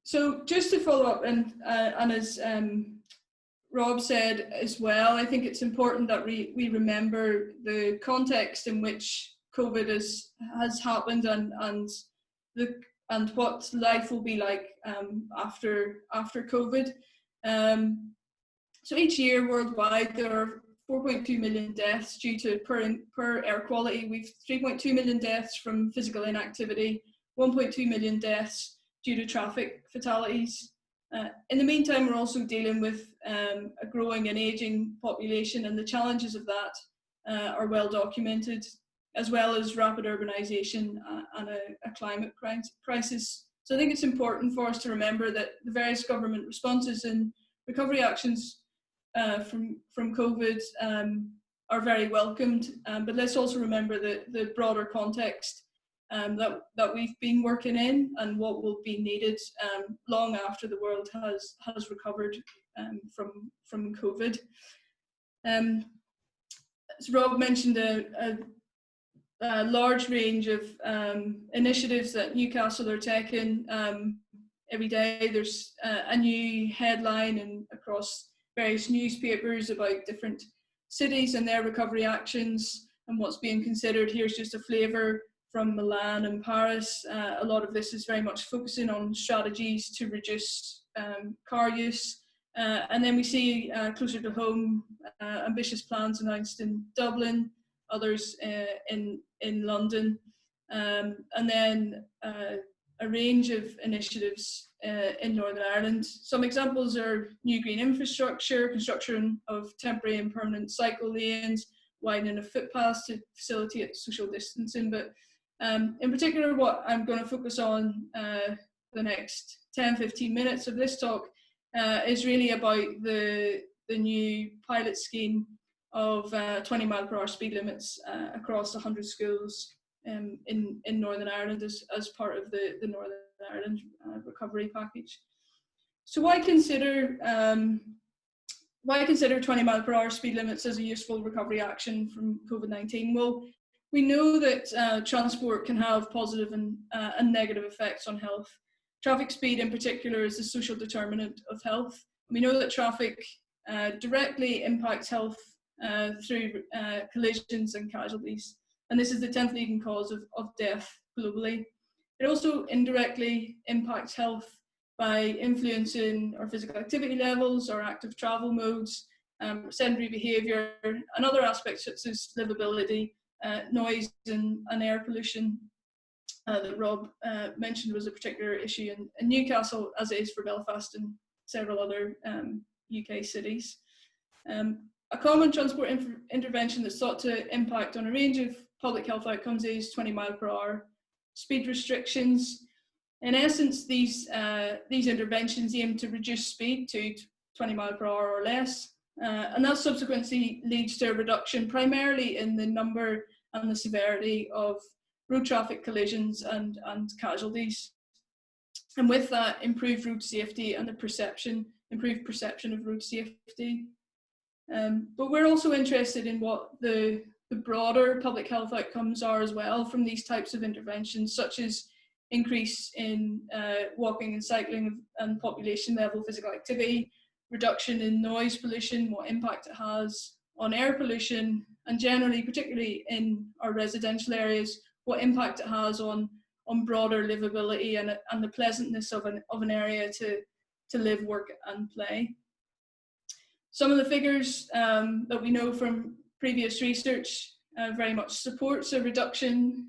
So just to follow up, and as Rob said as well, I think it's important that we remember the context in which COVID has happened and what life will be like after COVID. So each year worldwide there are 4.2 million deaths due to poor air quality. We've 3.2 million deaths from physical inactivity, 1.2 million deaths due to traffic fatalities. In the meantime, we're also dealing with a growing and ageing population, and the challenges of that are well documented, as well as rapid urbanisation and a climate crisis. So I think it's important for us to remember that the various government responses and recovery actions from COVID are very welcomed, but let's also remember the broader context that we've been working in and what will be needed long after the world has recovered from COVID. As Rob mentioned, a large range of initiatives that Newcastle are taking. Every day there's a new headline across various newspapers about different cities and their recovery actions and what's being considered. Here's just a flavour from Milan and Paris. A lot of this is very much focusing on strategies to reduce car use. And then we see closer to home ambitious plans announced in Dublin, others in London, and then a range of initiatives in Northern Ireland. Some examples are new green infrastructure, construction of temporary and permanent cycle lanes, widening of footpaths to facilitate social distancing. But in particular, what I'm going to focus on the next 10-15 minutes of this talk is really about the new pilot scheme of 20 mile per hour speed limits across 100 schools in Northern Ireland as part of the Northern Ireland recovery package. So why consider 20 mile per hour speed limits as a useful recovery action from COVID-19? Well, we know that transport can have positive and negative effects on health. Traffic speed in particular is a social determinant of health. We know that traffic directly impacts health through collisions and casualties, and this is the 10th leading cause of death globally. It also indirectly impacts health by influencing our physical activity levels, our active travel modes, sedentary behaviour, and other aspects such as livability, noise and air pollution that Rob mentioned was a particular issue in Newcastle, as it is for Belfast and several other UK cities. A common transport intervention that's thought to impact on a range of public health outcomes is 20 mile per hour speed restrictions. In essence, these interventions aim to reduce speed to 20 mile per hour or less, and that subsequently leads to a reduction primarily in the number and the severity of road traffic collisions and casualties. And with that, improved road safety and improved perception of road safety. But we're also interested in what the broader public health outcomes are as well from these types of interventions, such as increase in walking and cycling and population level physical activity, reduction in noise pollution, what impact it has on air pollution, and generally, particularly in our residential areas, what impact it has on broader livability and the pleasantness of an area to live, work and play. Some of the figures that we know from previous research very much supports a reduction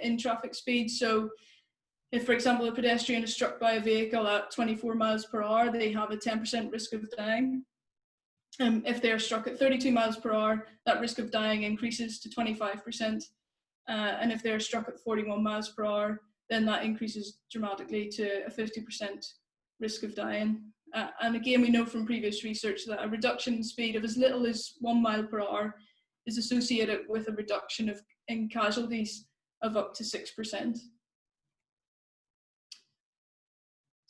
in traffic speed. So if, for example, a pedestrian is struck by a vehicle at 24 miles per hour, they have a 10% risk of dying. If they're struck at 32 miles per hour, that risk of dying increases to 25%. And if they're struck at 41 miles per hour, then that increases dramatically to a 50% risk of dying. And again, we know from previous research that a reduction in speed of as little as 1 mile per hour is associated with a reduction in casualties of up to 6%.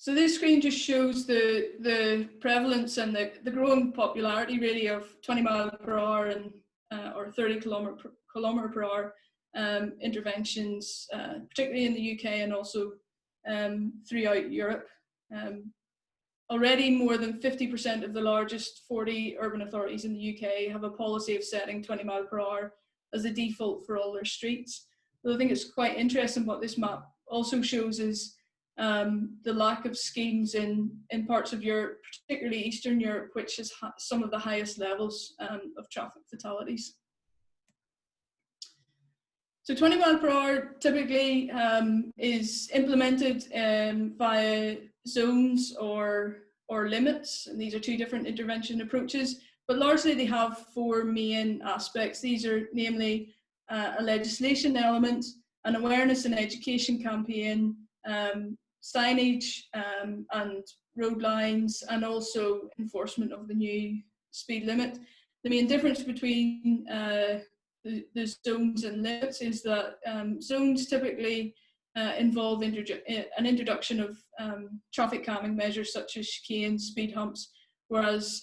So this screen just shows the prevalence and the growing popularity really of 20 mile per hour and or 30 kilometer per hour interventions, particularly in the UK and also throughout Europe. Already more than 50% of the largest 40 urban authorities in the UK have a policy of setting 20 mile per hour as the default for all their streets. So I think it's quite interesting what this map also shows is the lack of schemes in parts of Europe, particularly Eastern Europe, which has some of the highest levels of traffic fatalities. So 20 mile per hour typically is implemented via zones or limits, and these are two different intervention approaches, but largely they have four main aspects. These are namely a legislation element, an awareness and education campaign, signage and road lines, and also enforcement of the new speed limit. The main difference between the zones and limits is that zones typically involve an introduction of traffic calming measures such as chicanes, speed humps, whereas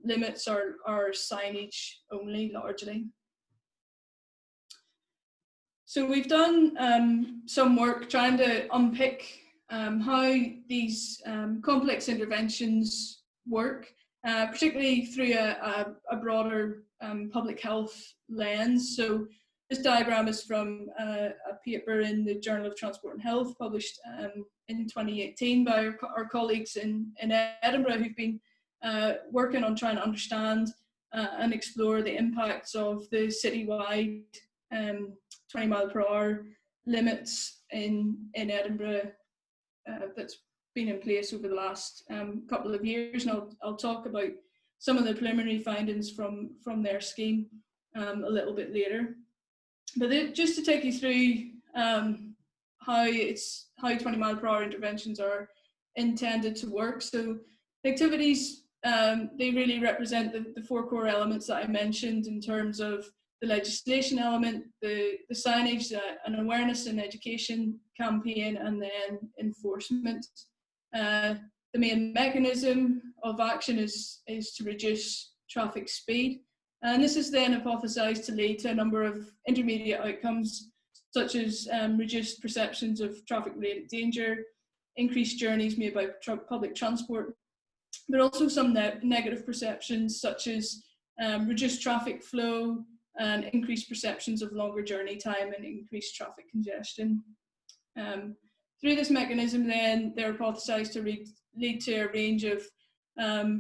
limits are signage only largely. So we've done some work trying to unpick how these complex interventions work, particularly through a broader public health lens. So this diagram is from a paper in the Journal of Transport and Health published in 2018 by our colleagues in Edinburgh, who've been working on trying to understand and explore the impacts of the citywide 20 mile per hour limits in Edinburgh that's been in place over the last couple of years. And I'll talk about some of the preliminary findings from their scheme a little bit later. But just to take you through how 20 mile per hour interventions are intended to work. So the activities, they really represent the four core elements that I mentioned in terms of the legislation element, the signage, an awareness and education campaign, and then enforcement. The main mechanism of action is to reduce traffic speed. And this is then hypothesized to lead to a number of intermediate outcomes, such as reduced perceptions of traffic-related danger, increased journeys made by public transport, but also some negative perceptions, such as reduced traffic flow and increased perceptions of longer journey time and increased traffic congestion. Through this mechanism, then, they're hypothesized to lead to a range of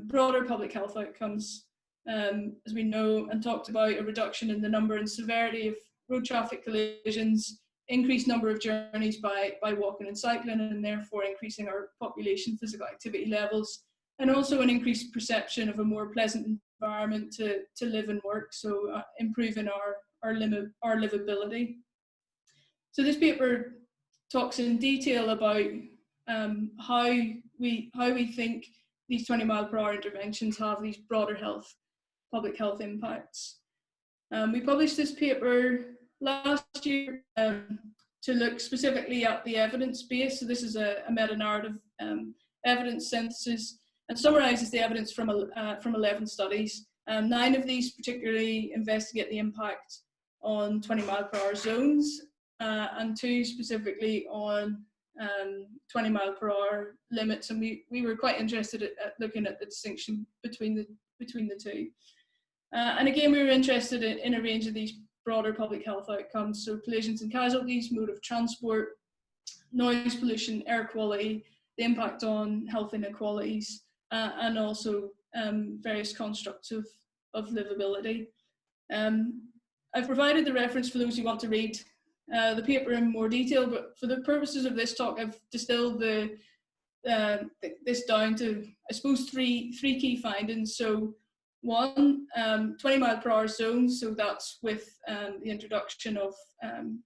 broader public health outcomes. As we know and talked about, a reduction in the number and severity of road traffic collisions, increased number of journeys by walking and cycling, and therefore increasing our population physical activity levels, and also an increased perception of a more pleasant environment to live and work, so improving our livability. So this paper talks in detail about how we think these 20 mile per hour interventions have these broader public health impacts. We published this paper last year to look specifically at the evidence base. So this is a meta-narrative evidence synthesis and summarises the evidence from 11 studies. 9 of these particularly investigate the impact on 20-mile-per-hour zones, and 2 specifically on 20-mile-per-hour limits. And we were quite interested at looking at the distinction between the two. And again, we were interested in a range of these broader public health outcomes, so collisions and casualties, mode of transport, noise pollution, air quality, the impact on health inequalities, and also various constructs of livability. I've provided the reference for those who want to read the paper in more detail, but for the purposes of this talk, I've distilled this down to, I suppose, three key findings. So one, 20-mile-per-hour zones, so that's with the introduction of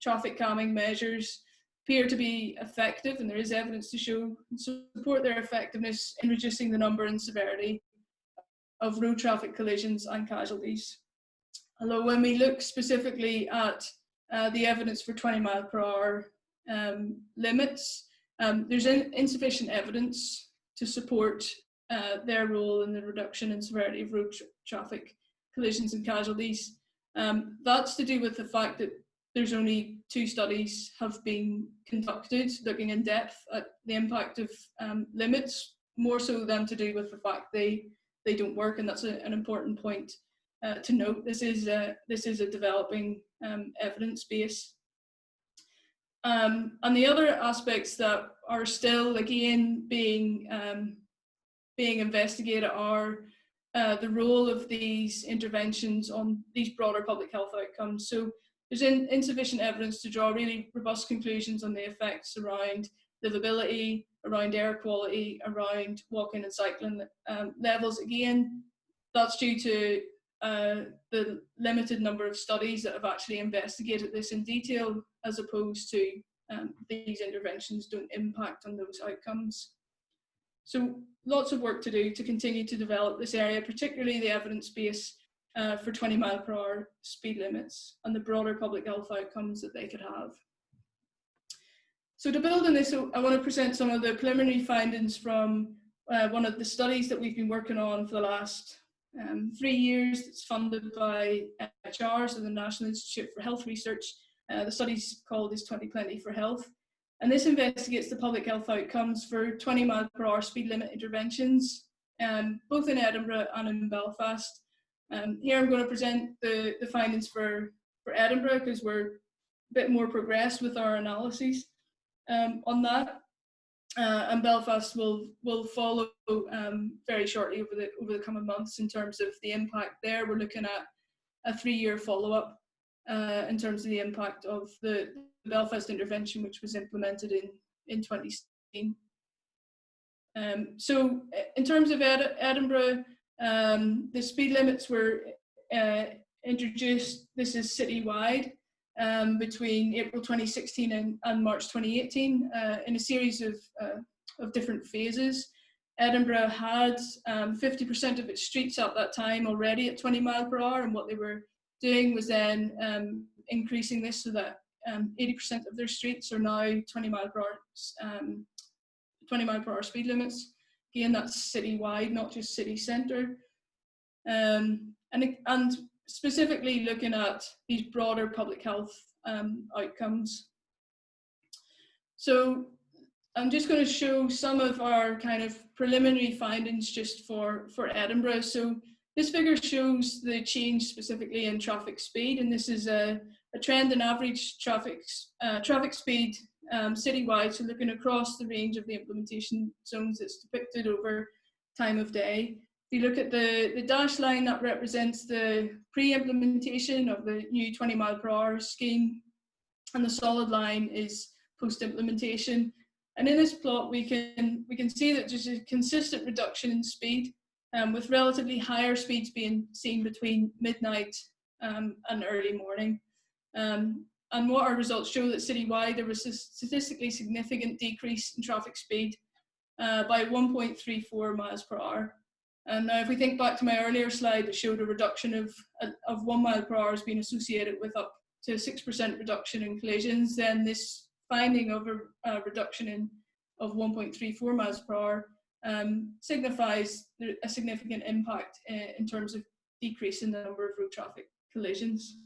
traffic calming measures, appear to be effective, and there is evidence to show and support their effectiveness in reducing the number and severity of road traffic collisions and casualties. Although when we look specifically at the evidence for 20-mile-per-hour limits, there's insufficient evidence to support their role in the reduction in severity of road traffic collisions and casualties. That's to do with the fact that there's only 2 studies have been conducted looking in depth at the impact of limits, more so than to do with the fact they don't work, and that's an important point to note. This is a developing evidence base. And the other aspects that are still again being investigated are the role of these interventions on these broader public health outcomes. So there's insufficient evidence to draw really robust conclusions on the effects around livability, around air quality, around walking and cycling levels. Again, that's due to the limited number of studies that have actually investigated this in detail, as opposed to these interventions don't impact on those outcomes. So lots of work to do to continue to develop this area, particularly the evidence base for 20-mile-per-hour speed limits and the broader public health outcomes that they could have. So to build on this, I want to present some of the preliminary findings from one of the studies that we've been working on for the last 3 years. It's funded by HR, so the National Institute for Health Research. The study's called is 2020 for Health. And this investigates the public health outcomes for 20-mile-per-hour speed limit interventions, both in Edinburgh and in Belfast. Here I'm going to present the findings for Edinburgh, because we're a bit more progressed with our analyses on that. And Belfast will follow very shortly over the coming months in terms of the impact there. We're looking at a 3-year follow-up in terms of the impact of the Belfast intervention, which was implemented in 2016. So in terms of Edinburgh, the speed limits were introduced, this is citywide, between April 2016 and March 2018 in a series of different phases. Edinburgh had 50% of its streets at that time already at 20 mile per hour, and what they were doing was then increasing this so that 80% of their streets are now 20 mile per hour speed limits. Again, that's citywide, not just city centre. And specifically looking at these broader public health outcomes. So I'm just going to show some of our kind of preliminary findings just for Edinburgh. So this figure shows the change specifically in traffic speed, and this is a trend in average traffic speed citywide, so looking across the range of the implementation zones that's depicted over time of day. If you look at the dashed line, that represents the pre-implementation of the new 20 mile per hour scheme, and the solid line is post-implementation. And in this plot, we can see that there's a consistent reduction in speed, with relatively higher speeds being seen between midnight and early morning. And what our results show that citywide, there was a statistically significant decrease in traffic speed by 1.34 miles per hour. And now if we think back to my earlier slide that showed a reduction of 1 mile per hour as being associated with up to 6% reduction in collisions, then this finding of a reduction of 1.34 miles per hour signifies a significant impact in terms of decrease in the number of road traffic collisions.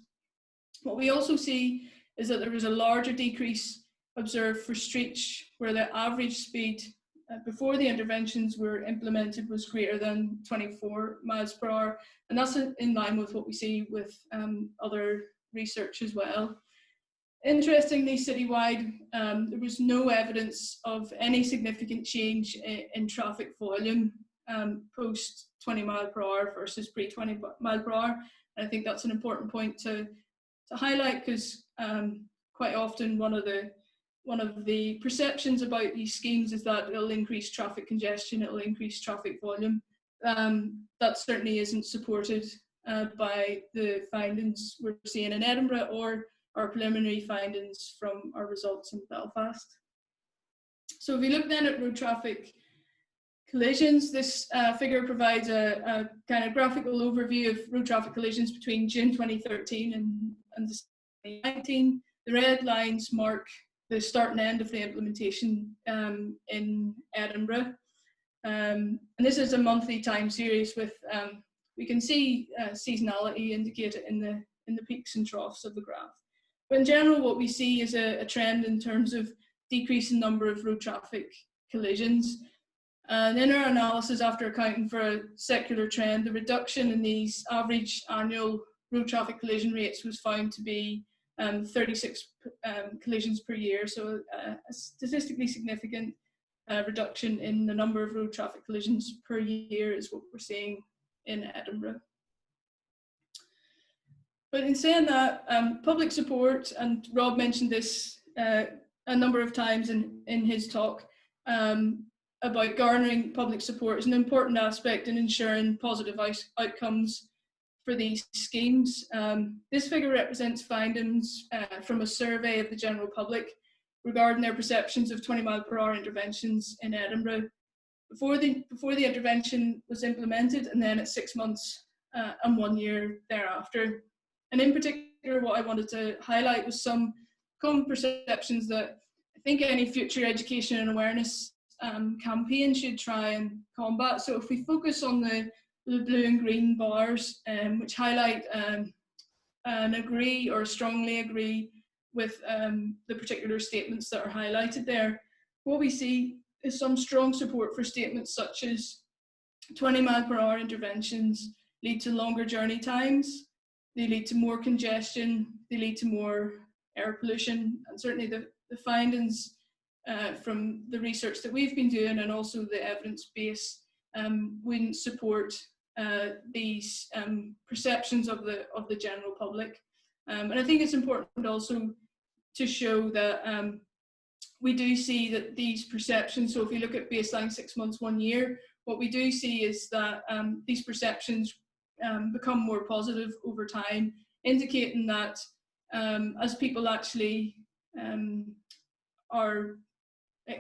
What we also see is that there was a larger decrease observed for streets where the average speed before the interventions were implemented was greater than 24 miles per hour, and that's in line with what we see with other research as well. Interestingly, citywide, there was no evidence of any significant change in traffic volume post 20 mile per hour versus pre 20 mile per hour. And I think that's an important point to highlight, because quite often one of the perceptions about these schemes is that it'll increase traffic congestion, it'll increase traffic volume. That certainly isn't supported by the findings we're seeing in Edinburgh or our preliminary findings from our results in Belfast. So if we look then at road traffic collisions, this figure provides a kind of graphical overview of road traffic collisions between June 2013 and December 2019. The red lines mark the start and end of the implementation in Edinburgh. And this is a monthly time series with, we can see seasonality indicated in the peaks and troughs of the graph. But in general, what we see is a trend in terms of decrease in number of road traffic collisions. And in our analysis, after accounting for a secular trend, the reduction in these average annual road traffic collision rates was found to be 36 collisions per year, so a statistically significant reduction in the number of road traffic collisions per year is what we're seeing in Edinburgh. But in saying that, public support, and Rob mentioned this a number of times in his talk, about garnering public support is an important aspect in ensuring positive outcomes for these schemes. This figure represents findings from a survey of the general public regarding their perceptions of 20 mile per hour interventions in Edinburgh before the intervention was implemented, and then at 6 months and 1 year thereafter. And in particular, what I wanted to highlight was some common perceptions that I think any future education and awareness campaign should try and combat. So if we focus on the blue and green bars, which highlight and agree or strongly agree with the particular statements that are highlighted there, what we see is some strong support for statements such as 20 mile per hour interventions lead to longer journey times, they lead to more congestion, they lead to more air pollution, and certainly the findings from the research that we've been doing and also the evidence base wouldn't support these perceptions of the general public. And I think it's important also to show that we do see that these perceptions, so if we look at baseline 6 months, 1 year, what we do see is that these perceptions become more positive over time, indicating that as people actually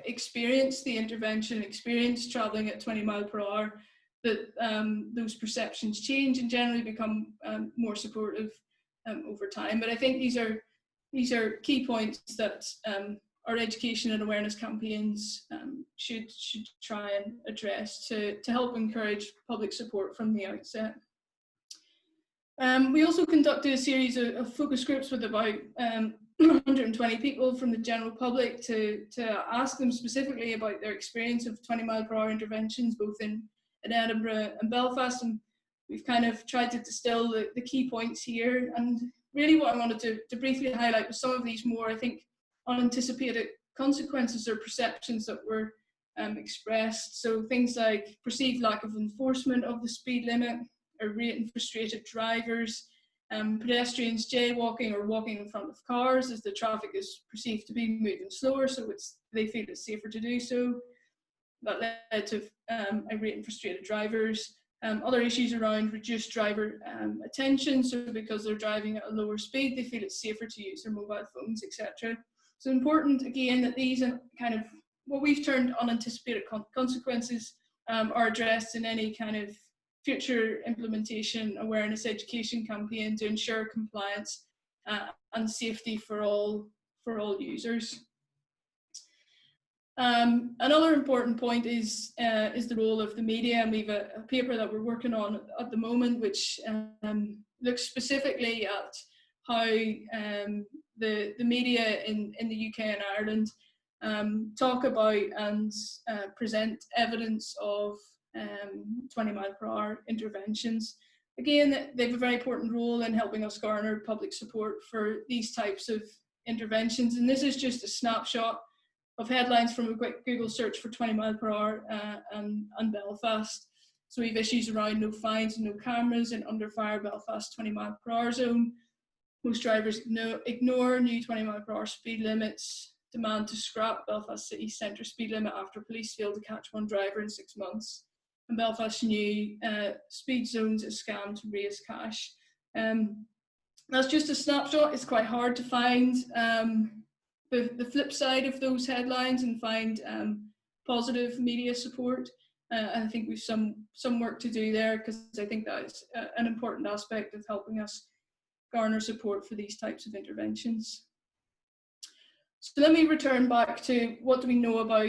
experience the intervention, experience travelling at 20 mile per hour, that those perceptions change and generally become more supportive over time. But I think these are key points that our education and awareness campaigns should try and address to help encourage public support from the outset. We also conducted a series of focus groups with about 120 people from the general public to ask them specifically about their experience of 20 mile per hour interventions, both in Edinburgh and Belfast. And we've kind of tried to distill the key points here. And really what I wanted to briefly highlight was some of these more, I think, unanticipated consequences or perceptions that were expressed. So things like perceived lack of enforcement of the speed limit, irate frustrated drivers, pedestrians jaywalking or walking in front of cars as the traffic is perceived to be moving slower, so they feel it's safer to do so. That led to irate and frustrated drivers. Other issues around reduced driver attention, so because they're driving at a lower speed, they feel it's safer to use their mobile phones, etc. So important, again, that these kind of what we've termed unanticipated consequences are addressed in any kind of future implementation awareness education campaign to ensure compliance and safety for all users. Another important point is the role of the media, and we have a paper that we're working on at the moment which looks specifically at how the media in the UK and Ireland talk about and present evidence of 20 mile per hour interventions. Again, they have a very important role in helping us garner public support for these types of interventions. And this is just a snapshot of headlines from a quick Google search for 20 mile per hour and Belfast. So we have issues around no fines and no cameras in under fire Belfast 20 mile per hour zone. Most drivers ignore new 20 mile per hour speed limits. Demand to scrap Belfast city centre speed limit after police failed to catch one driver in 6 months. And Belfast's new speed zones a scam to raise cash. That's just a snapshot. It's quite hard to find the flip side of those headlines and find positive media support. I think we've some work to do there, because I think that is an important aspect of helping us garner support for these types of interventions. So let me return back to what do we know about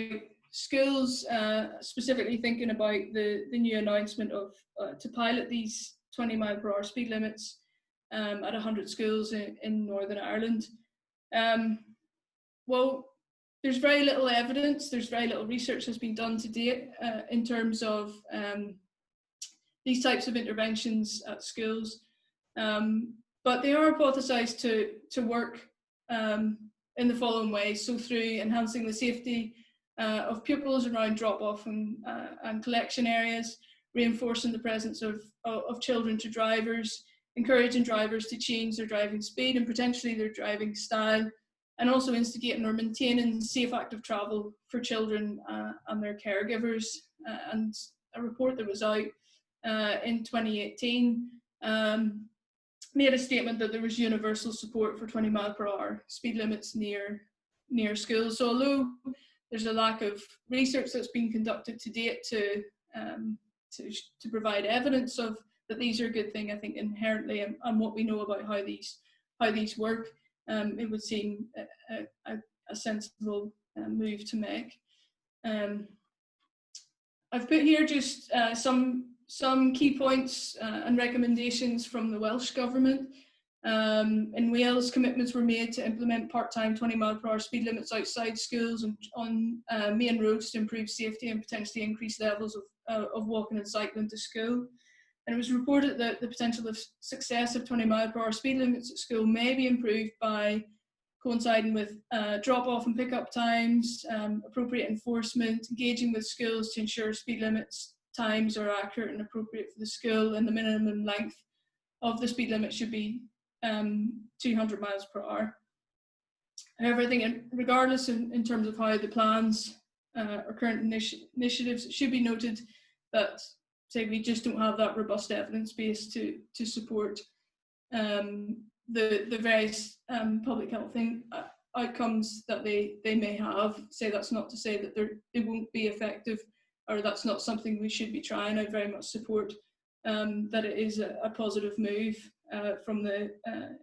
schools, specifically thinking about the new announcement of to pilot these 20 mile per hour speed limits at 100 schools in Northern Ireland. Well, there's very little evidence, there's very little research has been done to date in terms of these types of interventions at schools, but they are hypothesised to work in the following ways. So through enhancing the safety of pupils around drop-off and collection areas, reinforcing the presence of children to drivers, encouraging drivers to change their driving speed and potentially their driving style, and also instigating or maintaining safe active travel for children and their caregivers. And a report that was out in 2018 made a statement that there was universal support for 20 mile per hour speed limits near schools. So although there's a lack of research that's been conducted to date to provide evidence of that these are a good thing, I think inherently and what we know about how these work, it would seem a sensible move to make. I've put here just some key points and recommendations from the Welsh Government. In Wales, commitments were made to implement part-time 20 mile per hour speed limits outside schools and on main roads to improve safety and potentially increase levels of walking and cycling to school. And it was reported that the potential of success of 20 mile per hour speed limits at school may be improved by coinciding with drop-off and pick-up times, appropriate enforcement, engaging with schools to ensure speed limits times are accurate and appropriate for the school, and the minimum length of the speed limit should be 200 miles per hour. However, I think regardless in terms of how the plans or current initiatives, it should be noted that say we just don't have that robust evidence base to support the various public health outcomes that they may have. Say that's not to say that they won't be effective, or that's not something we should be trying. I very much support that it is a positive move from the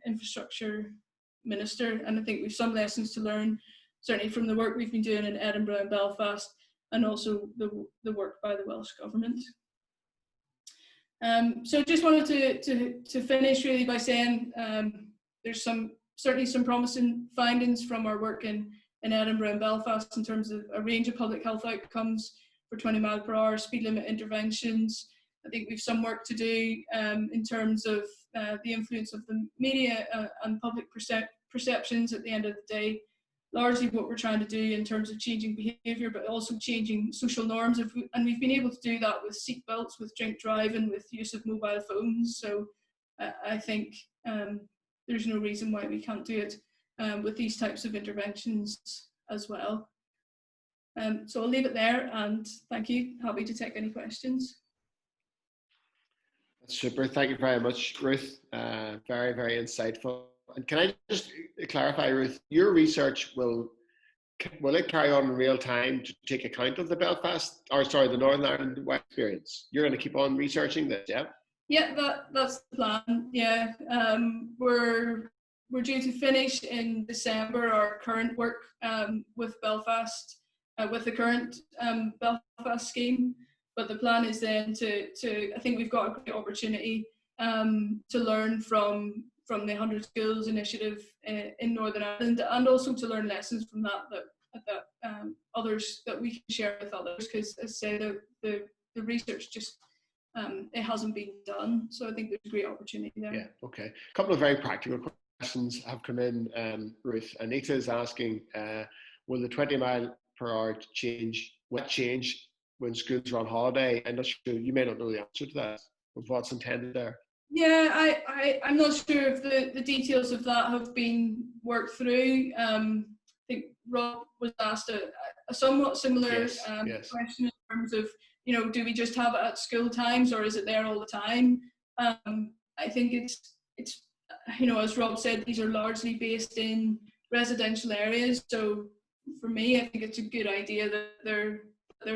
infrastructure minister, and I think we've some lessons to learn, certainly from the work we've been doing in Edinburgh and Belfast, and also the work by the Welsh Government. So I just wanted to finish really by saying there's certainly some promising findings from our work in Edinburgh and Belfast in terms of a range of public health outcomes for 20 mile per hour speed limit interventions. I think we've some work to do in terms of the influence of the media and public perceptions at the end of the day. Largely what we're trying to do in terms of changing behaviour, but also changing social norms. And we've been able to do that with seatbelts, with drink driving, with use of mobile phones. So I think there's no reason why we can't do it with these types of interventions as well. So I'll leave it there, and thank you. Happy to take any questions. That's super. Thank you very much, Ruth. Very, very insightful. And can I just clarify, Ruth, your research will it carry on in real time to take account of the the Northern Ireland experience? You're going to keep on researching this, yeah? Yeah, that's the plan. Yeah, we're due to finish in December our current work with Belfast, with the current Belfast scheme. But the plan is then to I think we've got a great opportunity to learn from from the 100 Schools initiative in Northern Ireland, and also to learn lessons from that others that we can share with others, because as I say, the research just it hasn't been done. So I think there's a great opportunity there. Yeah, okay. A couple of very practical questions have come in, Ruth. Anita is asking, will the 20 mph change when schools are on holiday? I'm not sure, you may not know the answer to that, of what's intended there. Yeah, I'm not sure if the details of that have been worked through. I think Rob was asked a somewhat similar question in terms of, do we just have it at school times, or is it there all the time? I think it's as Rob said, these are largely based in residential areas. So for me, I think it's a good idea that they're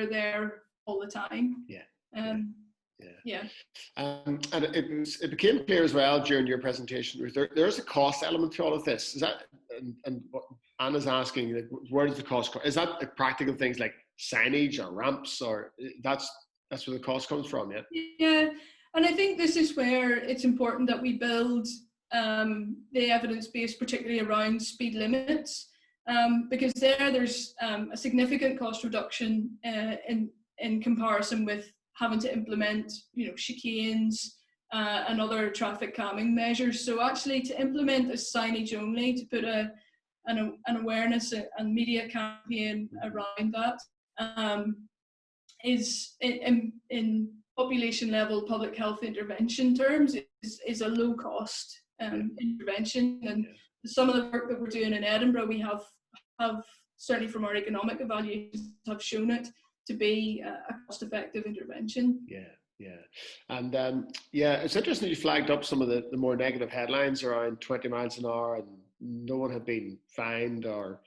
there all the time. And it became clear as well during your presentation, Ruth, there's a cost element to all of this. Is that, and what Anna's asking, like, where does the cost come? Is that like practical things like signage or ramps, or that's where the cost comes from? Yeah, and I think this is where it's important that we build the evidence base, particularly around speed limits, because there's a significant cost reduction in comparison with having to implement, chicanes and other traffic calming measures. So actually, to implement a signage only, to put an awareness and media campaign around that, is in population level public health intervention terms is a low cost intervention. And some of the work that we're doing in Edinburgh, we have certainly from our economic evaluations have shown it to be a cost-effective intervention. And it's interesting you flagged up some of the more negative headlines around 20 miles an hour and no one had been fined, or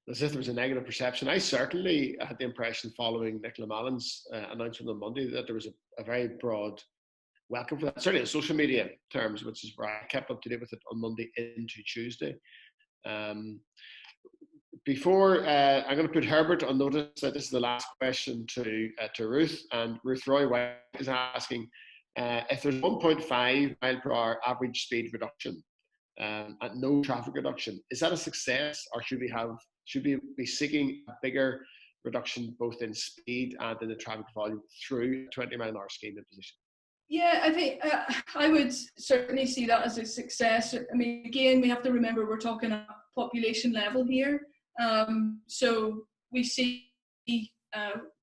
as if there was a negative perception. I certainly had the impression following Nicola Mallon's announcement on Monday that there was a very broad welcome for that, certainly in social media terms, which is where I kept up to date with it on Monday into Tuesday. Before I'm going to put Herbert on notice that this is the last question to Ruth, and Ruth Roy White is asking if there's 1.5 mph average speed reduction and no traffic reduction, is that a success, or should we be seeking a bigger reduction both in speed and in the traffic volume through a 20 mile an hour scheme imposition? Yeah, I think I would certainly see that as a success. I mean, again, we have to remember we're talking at population level here. So we see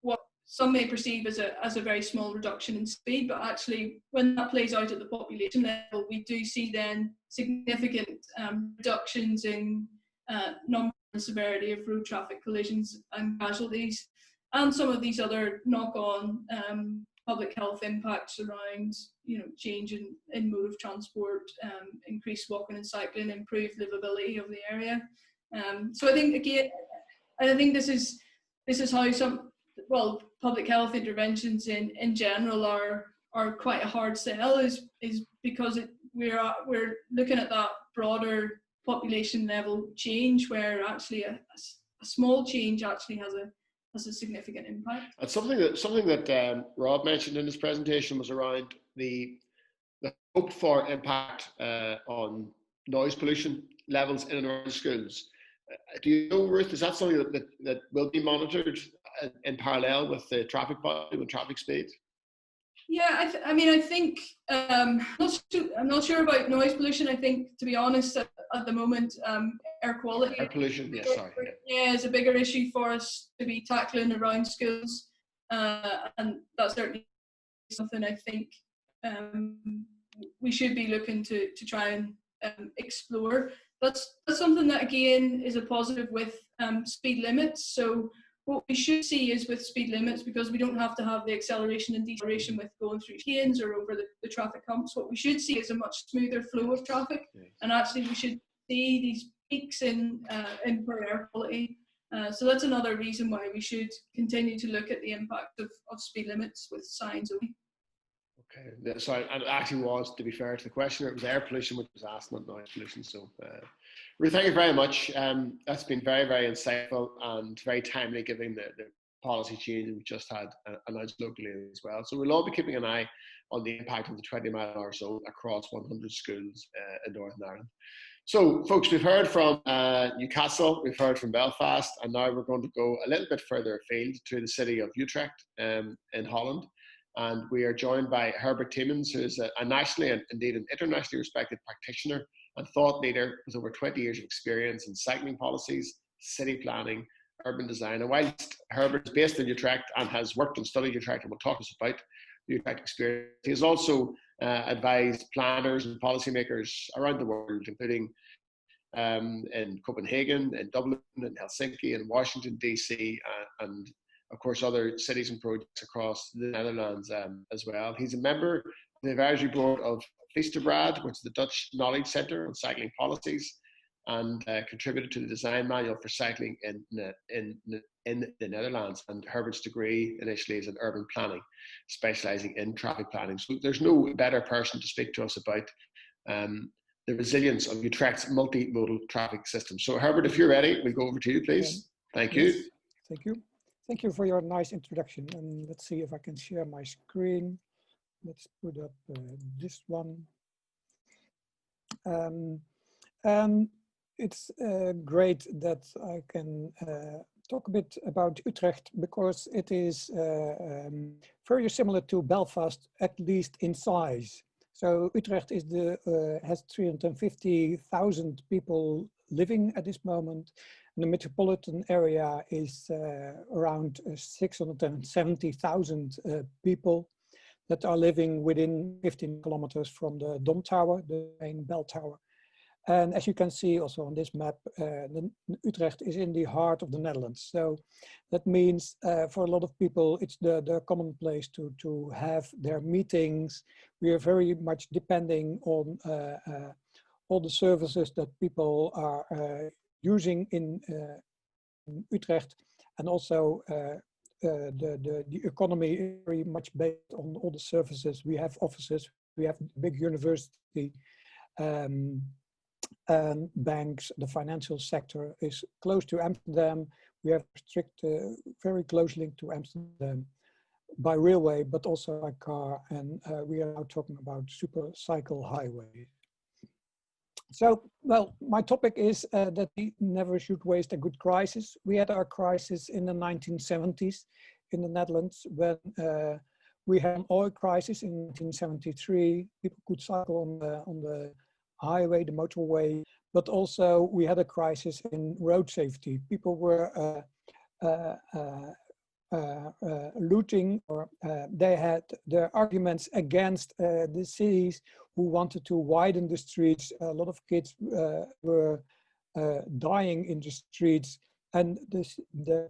what some may perceive as a very small reduction in speed, but actually when that plays out at the population level, we do see then significant reductions in number and severity of road traffic collisions and casualties, and some of these other knock-on public health impacts around, change in mode of transport, increased walking and cycling, improved livability of the area. So I think, again, I think this is how public health interventions in general are quite a hard sell, is because we're looking at that broader population level change, where actually a small change actually has a significant impact. And something that Rob mentioned in his presentation was around the hope for impact on noise pollution levels in and around schools. Do you know, Ruth, is that something that will be monitored in parallel with the traffic volume and traffic speed? Yeah, I think I'm not sure about noise pollution. I think, to be honest, at the moment, air quality. Air pollution, yes, sorry. Yeah, is a bigger issue for us to be tackling around schools, and that's certainly something I think we should be looking to try and explore. That's something that, again, is a positive with speed limits. So what we should see is with speed limits, because we don't have to have the acceleration and deceleration with going through chains or over the traffic humps, what we should see is a much smoother flow of traffic. Yes. And actually we should see these peaks in poor air quality. So that's another reason why we should continue to look at the impact of speed limits with signs only. Okay, so it actually was, to be fair to the questioner, it was air pollution which was asked, not noise pollution. So, Ruth, thank you very much. That's been very, very insightful and very timely, given the policy change we've just had announced locally as well. So we'll all be keeping an eye on the impact of the 20-mile-an-hour zone across 100 schools in Northern Ireland. So, folks, we've heard from Newcastle, we've heard from Belfast, and now we're going to go a little bit further afield to the city of Utrecht in Holland. And we are joined by Herbert Tiemens, who is a nationally and indeed an internationally respected practitioner and thought leader with over 20 years of experience in cycling policies, city planning, urban design. And whilst Herbert is based in Utrecht and has worked and studied Utrecht and will talk to us about the Utrecht experience, he has also advised planners and policymakers around the world, including in Copenhagen, in Dublin, in Helsinki, in Washington, DC, and of course other cities and projects across the Netherlands as well. He's a member of the advisory board of Fiestebrad, which is the Dutch Knowledge Centre on Cycling Policies, and contributed to the design manual for cycling in the Netherlands. And Herbert's degree initially is in urban planning, specialising in traffic planning. So there's no better person to speak to us about the resilience of Utrecht's multimodal traffic system. So Herbert, if you're ready, we'll go over to you, please. Thank you. Yes, thank you. Thank you for your nice introduction. And let's see if I can share my screen. Let's put up this one. It's great that I can talk a bit about Utrecht, because it is very similar to Belfast, at least in size. So Utrecht is has 350,000 people living at this moment. And the metropolitan area is around 670,000 people that are living within 15 kilometers from the Dom Tower, the main bell tower. And as you can see also on this map, Utrecht is in the heart of the Netherlands. So that means for a lot of people, it's the common place to have their meetings. We are very much depending on all the services that people are using in Utrecht. And also the economy is very much based on all the services. We have offices, we have a big university, and banks. The financial sector is close to Amsterdam. We have strict, very close link to Amsterdam by railway, but also by car. And we are now talking about super cycle highway. So, well, my topic is that we never should waste a good crisis. We had our crisis in the 1970s in the Netherlands when we had an oil crisis in 1973. People could cycle on the highway, the motorway, but also we had a crisis in road safety. People were looting, or they had their arguments against the cities who wanted to widen the streets. A lot of kids were dying in the streets, and the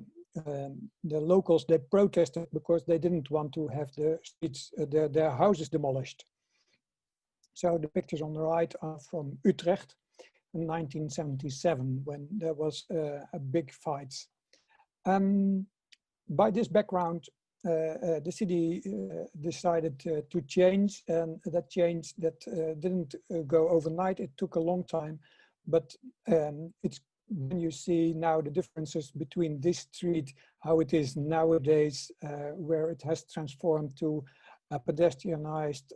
locals, they protested because they didn't want to have the streets, their houses demolished. So the pictures on the right are from Utrecht in 1977, when there was a big fight. By this background, the city decided to change, and that change that didn't go overnight. It took a long time, but it's when you see now the differences between this street, how it is nowadays, where it has transformed to a pedestrianized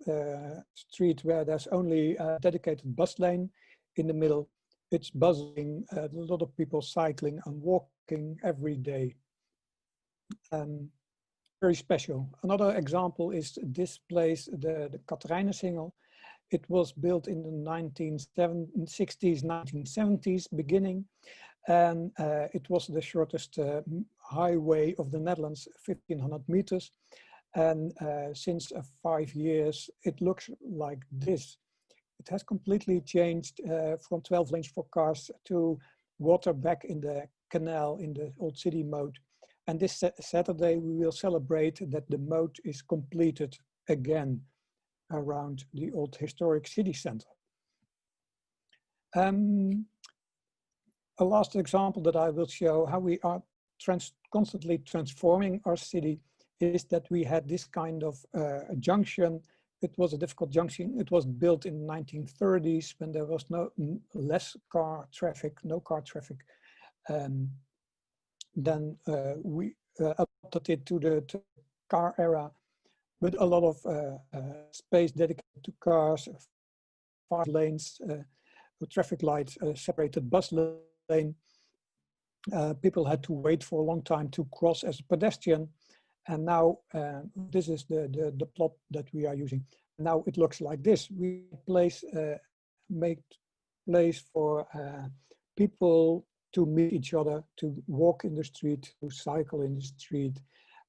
street where there's only a dedicated bus lane in the middle. It's buzzing, a lot of people cycling and walking every day. Very special. Another example is this place, the Katerijnensingel. It was built in the 1960s, 1970s beginning, and it was the shortest highway of the Netherlands, 1,500 meters. And since 5 years, it looks like this. It has completely changed from 12 lanes for cars to water back in the canal in the old city mode. And this Saturday, we will celebrate that the mode is completed again around the old historic city center. A last example that I will show how we are constantly transforming our city is that we had this kind of junction. It was a difficult junction. It was built in the 1930s when there was no car traffic. Then adapted it to the car era, with a lot of space dedicated to cars, 5 lanes, traffic lights, separated bus lane. People had to wait for a long time to cross as a pedestrian. And now this is the plot that we are using. Now it looks like this. We make place for people to meet each other, to walk in the street, to cycle in the street.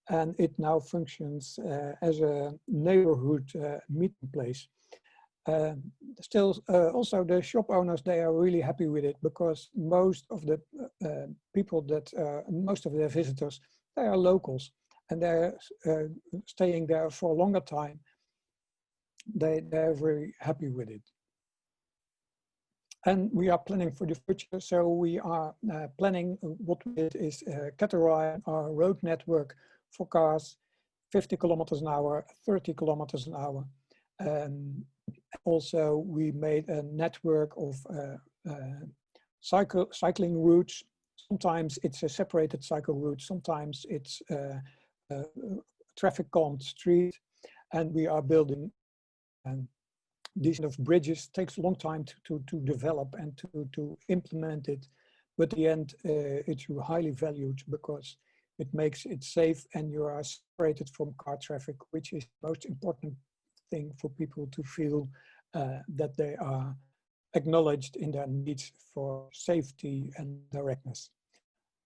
And it now functions as a neighborhood meeting place. Still, also the shop owners, they are really happy with it, because most of the people that, most of their visitors, they are locals, and they're staying there for a longer time. They're very happy with it. And we are planning for the future. So we are planning, what we did is categorize our road network for cars, 50 kilometers an hour, 30 kilometers an hour. Also, we made a network of cycling routes. Sometimes it's a separated cycle route, sometimes it's a traffic calmed street, and we are building these kind of bridges. Takes a long time to develop and to implement it, but at the end it's highly valued because it makes it safe and you are separated from car traffic, which is the most important thing for people to feel that they are acknowledged in their needs for safety and directness.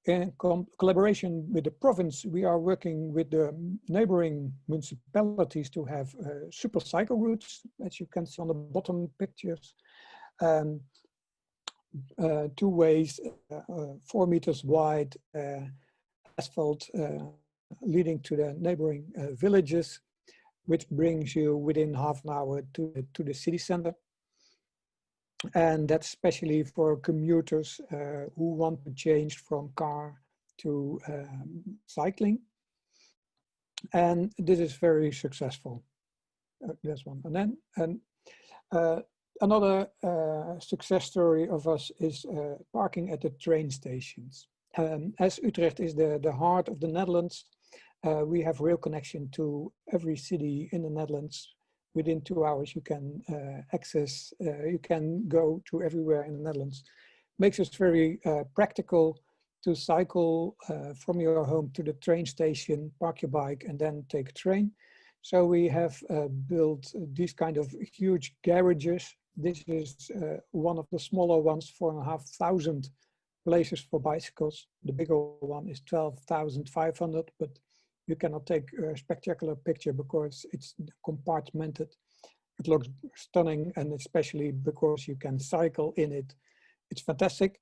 In collaboration with the province, we are working with the neighboring municipalities to have super cycle routes, as you can see on the bottom pictures. 2 ways, 4 meters wide, asphalt leading to the neighboring villages, which brings you within half an hour to the city center. And that's especially for commuters who want to change from car to cycling. And this is very successful. This one. And then another success story of us is parking at the train stations. As Utrecht is the heart of the Netherlands, we have rail connection to every city in the Netherlands. Within 2 hours, you can access, you can go to everywhere in the Netherlands. Makes it very practical to cycle from your home to the train station, park your bike, and then take a train. So we have built these kind of huge garages. This is one of the smaller ones, 4,500 places for bicycles. The bigger one is 12,500, but you cannot take a spectacular picture because it's compartmented. It looks stunning, and especially because you can cycle in it. It's fantastic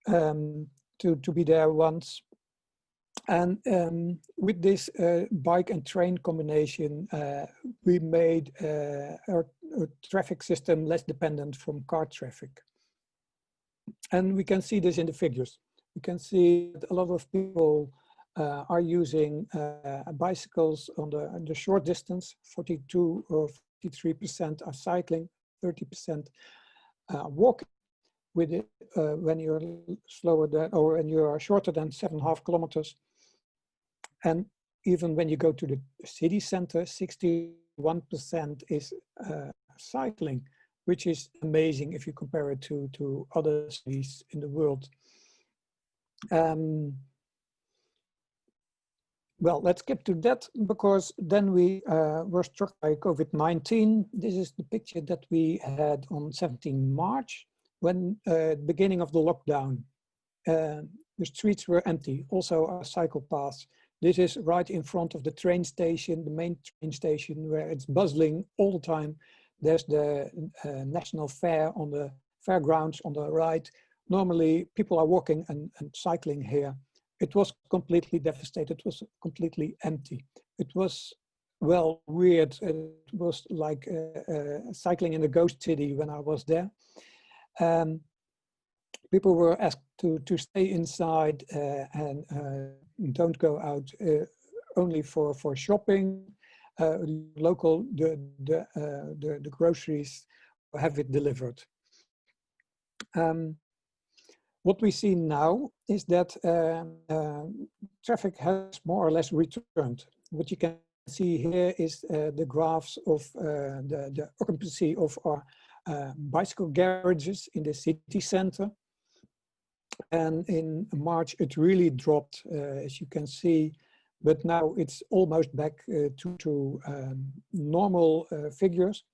to be there once. And with this bike and train combination, we made our traffic system less dependent from car traffic. And we can see this in the figures. You can see that a lot of people are using bicycles on the short distance. 42 or 53% are cycling, 30% walking. With it when you're slower than, or when you are shorter than 7.5 kilometers. And even when you go to the city center, 61% is cycling, which is amazing if you compare it to other cities in the world. Well, let's get to that, because then we were struck by COVID-19. This is the picture that we had on 17 March, when beginning of the lockdown. The streets were empty, also our cycle paths. This is right in front of the train station, the main train station, where it's bustling all the time. There's the National Fair on the fairgrounds on the right. Normally people are walking and cycling here. It was completely devastated, it was completely empty. It was, well, weird. It was like cycling in a ghost city when I was there. People were asked to stay inside and don't go out, only for shopping. Local, the groceries have it delivered. what we see now is that traffic has more or less returned. What you can see here is the graphs of the occupancy of our bicycle garages in the city center. And in March, it really dropped, as you can see, but now it's almost back to normal figures.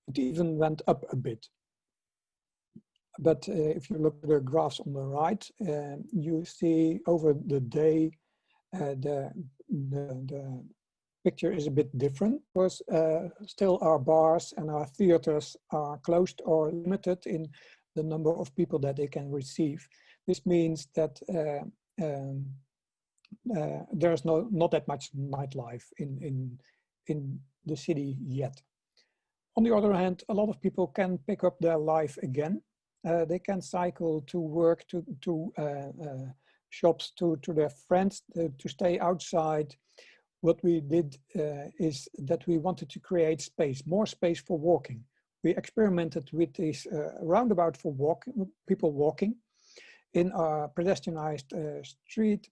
It even went up a bit. But if you look at the graphs on the right, you see over the day, the picture is a bit different because still our bars and our theaters are closed or limited in the number of people that they can receive. This means that there's not that much nightlife in the city yet. On the other hand, a lot of people can pick up their life again. They can cycle to work, to shops, to their friends, to stay outside. What we did is that we wanted to create space, more space for walking. We experimented with this roundabout for people walking in our pedestrianized street.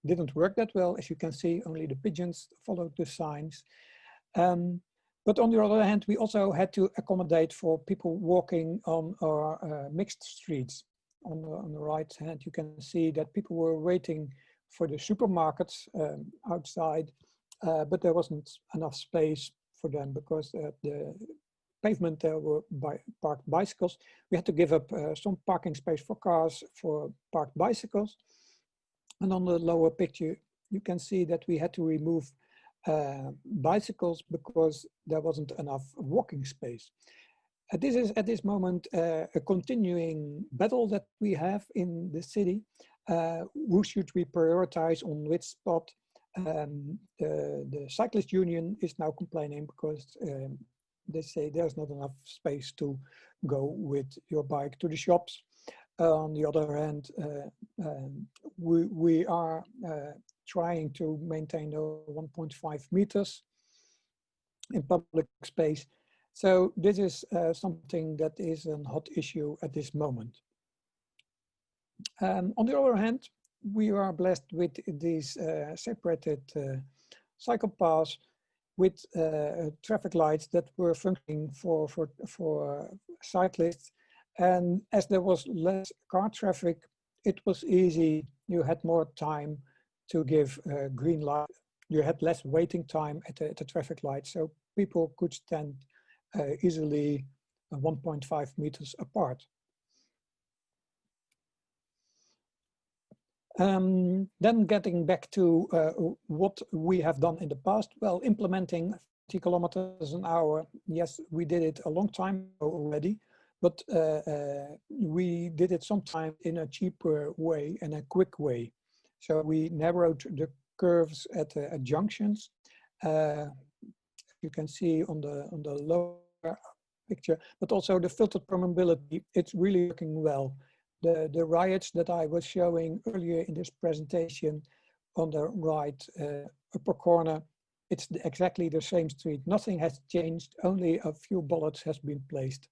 Didn't work that well, as you can see. Only the pigeons followed the signs. But on the other hand, we also had to accommodate for people walking on our mixed streets. On the right hand, you can see that people were waiting for the supermarkets outside, but there wasn't enough space for them because the pavement there were parked bicycles. We had to give up some parking space for cars, for parked bicycles. And on the lower picture, you can see that we had to remove bicycles because there wasn't enough walking space. This is at this moment a continuing battle that we have in the city. Who should we prioritize on which spot? The cyclist union is now complaining because they say there's not enough space to go with your bike to the shops. On the other hand, we are trying to maintain the 1.5 meters in public space. So this is something that is a hot issue at this moment. On the other hand, we are blessed with these separated cycle paths with traffic lights that were functioning for cyclists. And as there was less car traffic, it was easy. You had more time to give green light. You had less waiting time at the traffic light, so people could stand easily 1.5 meters apart. Then getting back to what we have done in the past, well, implementing 50 kilometers an hour, yes, we did it a long time ago already, but we did it sometime in a cheaper way and a quick way. So we narrowed the curves at junctions. You can see on the lower picture, but also the filtered permeability, it's really working well. The riots that I was showing earlier in this presentation on the right upper corner, it's exactly the same street. Nothing has changed, only a few bullets has been placed.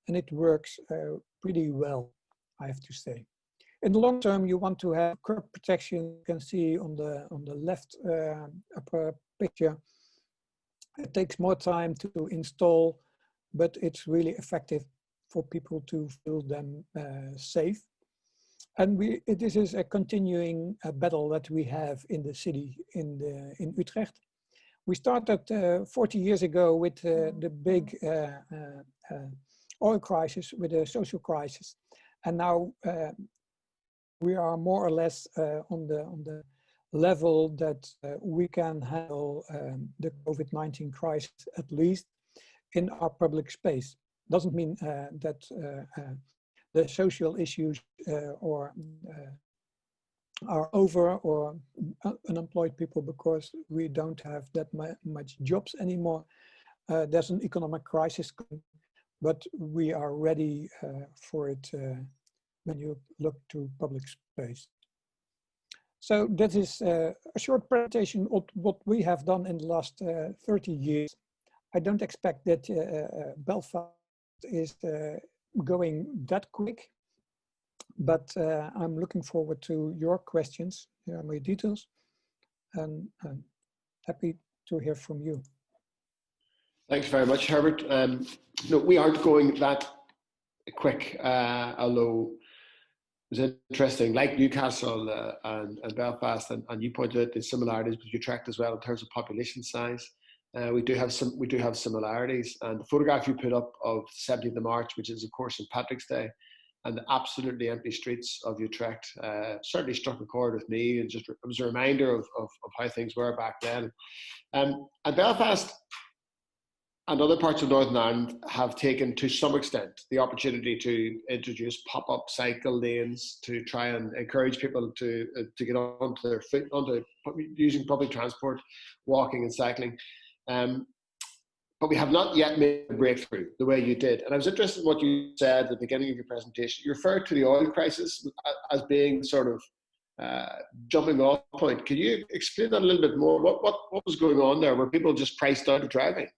And it works pretty well, I have to say. In the long term, you want to have curb protection. You can see on the left upper picture. It takes more time to install, but it's really effective for people to feel them safe. And this is a continuing battle that we have in the city, in Utrecht. We started 40 years ago with the big oil crisis, with the social crisis. And now we are more or less on the level that we can handle the COVID-19 crisis, at least in our public space. Doesn't mean that the social issues are over, or unemployed people, because we don't have that much jobs anymore. There's an economic crisis, but we are ready for it when you look to public space. So that is a short presentation of what we have done in the last 30 years. I don't expect that Belfast is going that quick. But I'm looking forward to your questions. Here are my details, and I'm happy to hear from you. Thanks very much, Herbert. No, we aren't going that quick, although it was interesting, like Newcastle and Belfast, and you pointed out the similarities with Utrecht as well in terms of population size. We do have similarities, and the photograph you put up of 17th of March, which is of course St. Patrick's Day, and the absolutely empty streets of Utrecht certainly struck a chord with me, and just it was a reminder of how things were back then. And Belfast and other parts of Northern Ireland have taken, to some extent, the opportunity to introduce pop-up cycle lanes to try and encourage people to get onto their foot, onto using public transport, walking and cycling. But we have not yet made a breakthrough the way you did. And I was interested in what you said at the beginning of your presentation. You referred to the oil crisis as being sort of jumping off point. Can you explain that a little bit more? What was going on there? Were people just priced out of driving?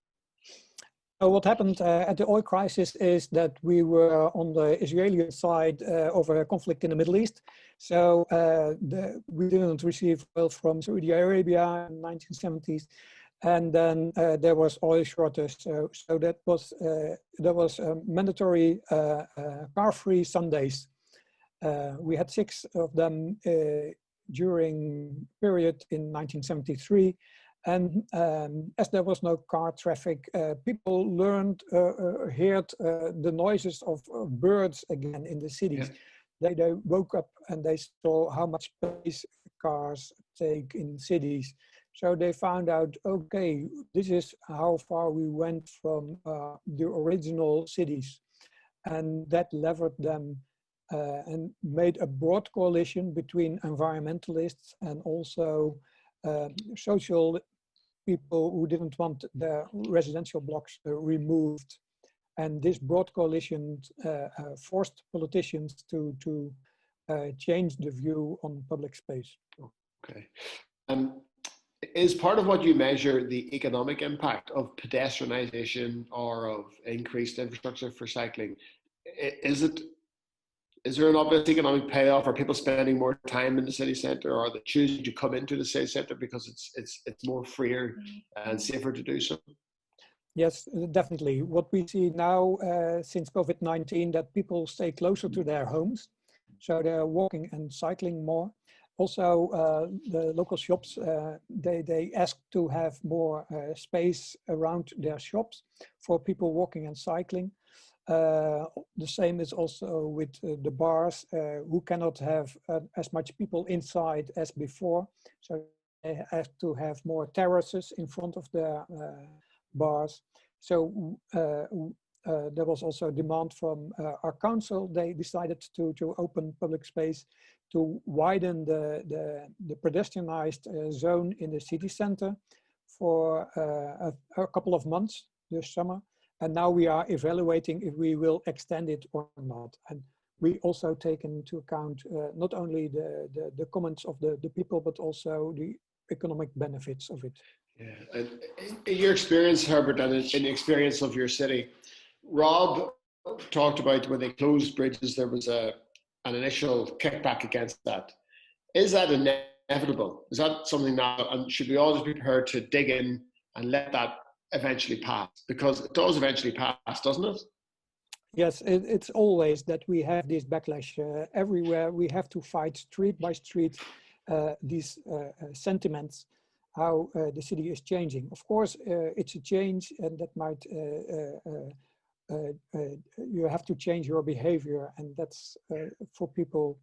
What happened at the oil crisis is that we were on the Israeli side of a conflict in the Middle East. So we didn't receive oil from Saudi Arabia in the 1970s. And then there was oil shortage. So that was there was mandatory car-free Sundays. We had 6 of them during period in 1973. And as there was no car traffic, people learned, heard the noises of birds again in the cities. Yeah. They woke up and they saw how much space cars take in cities. So they found out, okay, this is how far we went from the original cities. And that levered them and made a broad coalition between environmentalists and also social people who didn't want their residential blocks removed. And this broad coalition forced politicians to change the view on public space. Okay. Is part of what you measure the economic impact of pedestrianisation or of increased infrastructure for cycling? Is there an obvious economic payoff? Are people spending more time in the city centre, or are they choosing to come into the city centre because it's more freer and safer to do so? Yes, definitely. What we see now since COVID-19, that people stay closer to their homes. So they're walking and cycling more. Also, the local shops, they ask to have more space around their shops for people walking and cycling. The same is also with the bars who cannot have as much people inside as before. So they have to have more terraces in front of their bars. So there was also demand from our council. They decided to open public space to widen the pedestrianized zone in the city center for a couple of months this summer. And now we are evaluating if we will extend it or not. And we also take into account not only the comments of the people, but also the economic benefits of it. Yeah, and in your experience, Herbert, and in the experience of your city, Rob talked about when they closed bridges, there was an initial kickback against that. Is that inevitable? Is that something now, and should we always be prepared to dig in and let that eventually pass? Because it does eventually pass, doesn't it? Yes, it's always that we have this backlash everywhere. We have to fight street by street these sentiments, how the city is changing. Of course, it's a change, and that might, you have to change your behavior, and that's for people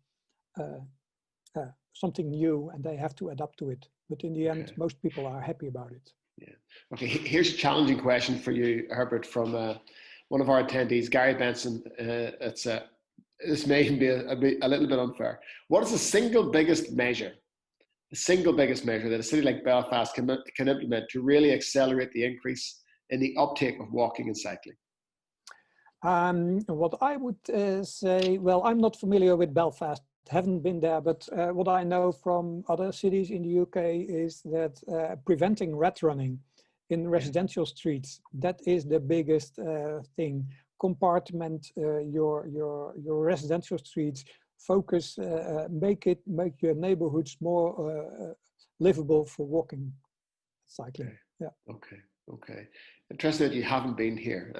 something new, and they have to adapt to it. But in the end, most people are happy about it. Yeah. Okay, here's a challenging question for you, Herbert, from one of our attendees, Gary Benson. This may be a little bit unfair. What is the single biggest measure that a city like Belfast can implement to really accelerate the increase in the uptake of walking and cycling? What I would say, well, I'm not familiar with Belfast, haven't been there, but what I know from other cities in the UK is that preventing rat running in residential streets, that is the biggest thing. Compartment your residential streets focus, make your neighborhoods more livable for walking, cycling. Okay. Yeah. Okay. Interesting that you haven't been here.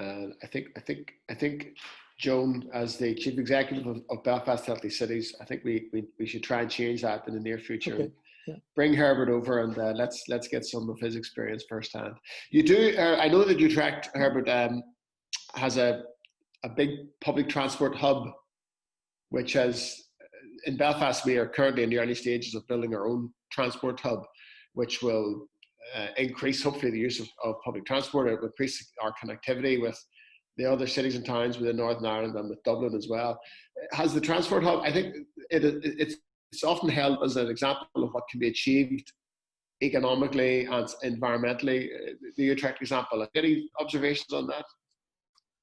I think Joan, as the chief executive of Belfast Healthy Cities, I think we should try and change that in the near future. Okay. Yeah. Bring Herbert over and let's get some of his experience firsthand. You do. I know that Utrecht, Herbert, has a big public transport hub, which has, in Belfast, we are currently in the early stages of building our own transport hub, which will increase, hopefully, the use of public transport. It will increase our connectivity with the other cities and towns within Northern Ireland and with Dublin as well. Has the transport hub, I think it's often held as an example of what can be achieved economically and environmentally. The Utrecht example. Any observations on that?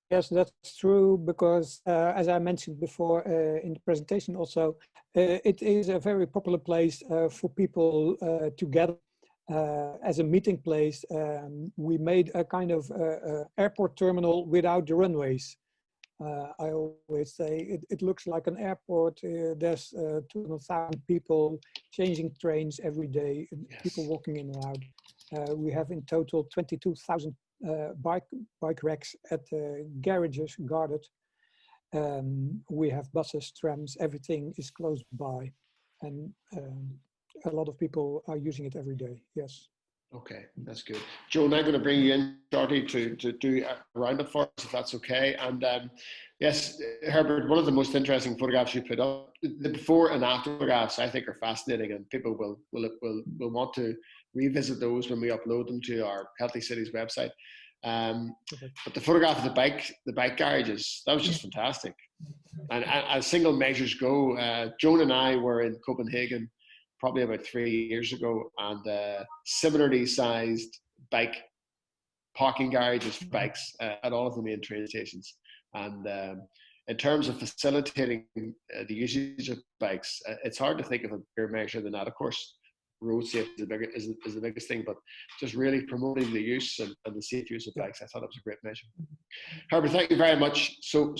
Yes, that's true, because as I mentioned before in the presentation also, it is a very popular place for people to gather as a meeting place. We made a kind of airport terminal without the runways. I always say it looks like an airport. There's 200,000 people changing trains every day, Yes. People walking in and out. We have in total 22,000 bike racks at garages guarded. We have buses, trams, everything is close by, and a lot of people are using it every day. Yes. Okay, that's good. Joan, I'm going to bring you in shortly to do a roundup for us, if that's okay. And yes, Herbert, one of the most interesting photographs you put up, the before and after photographs, I think are fascinating, and people will want to revisit those when we upload them to our Healthy Cities website. But the photograph of the bike garages, that was just fantastic. And as single measures go, Joan and I were in Copenhagen probably about 3 years ago, and similarly sized bike parking garages for bikes at all of the main train stations. And in terms of facilitating the usage of bikes, it's hard to think of a bigger measure than that. Of course, road safety is the biggest thing, but just really promoting the use and the safe use of bikes, I thought it was a great measure. Herbert, thank you very much. So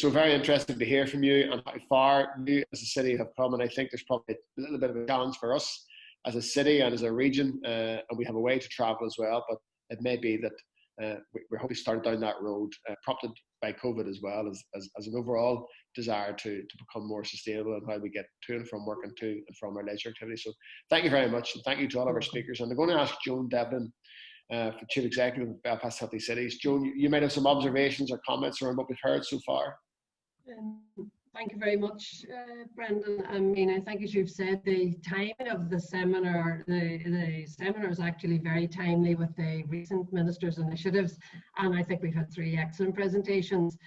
very interesting to hear from you and how far you as a city have come. And I think there's probably a little bit of a challenge for us as a city and as a region, and we have a way to travel as well. But it may be that we're hoping to start down that road, prompted by COVID as well, as an overall desire to become more sustainable and how we get to and from work and to and from our leisure activities. So thank you very much, and thank you to all of our speakers. And I'm going to ask Joan Devlin, for Chief Executive of Belfast Healthy Cities. Joan, you might have some observations or comments around what we've heard so far. Thank you very much, Brendan. I mean, I think as you've said, the timing of the seminar, the seminar is actually very timely with the recent ministers' initiatives, and I think we've had 3 excellent presentations.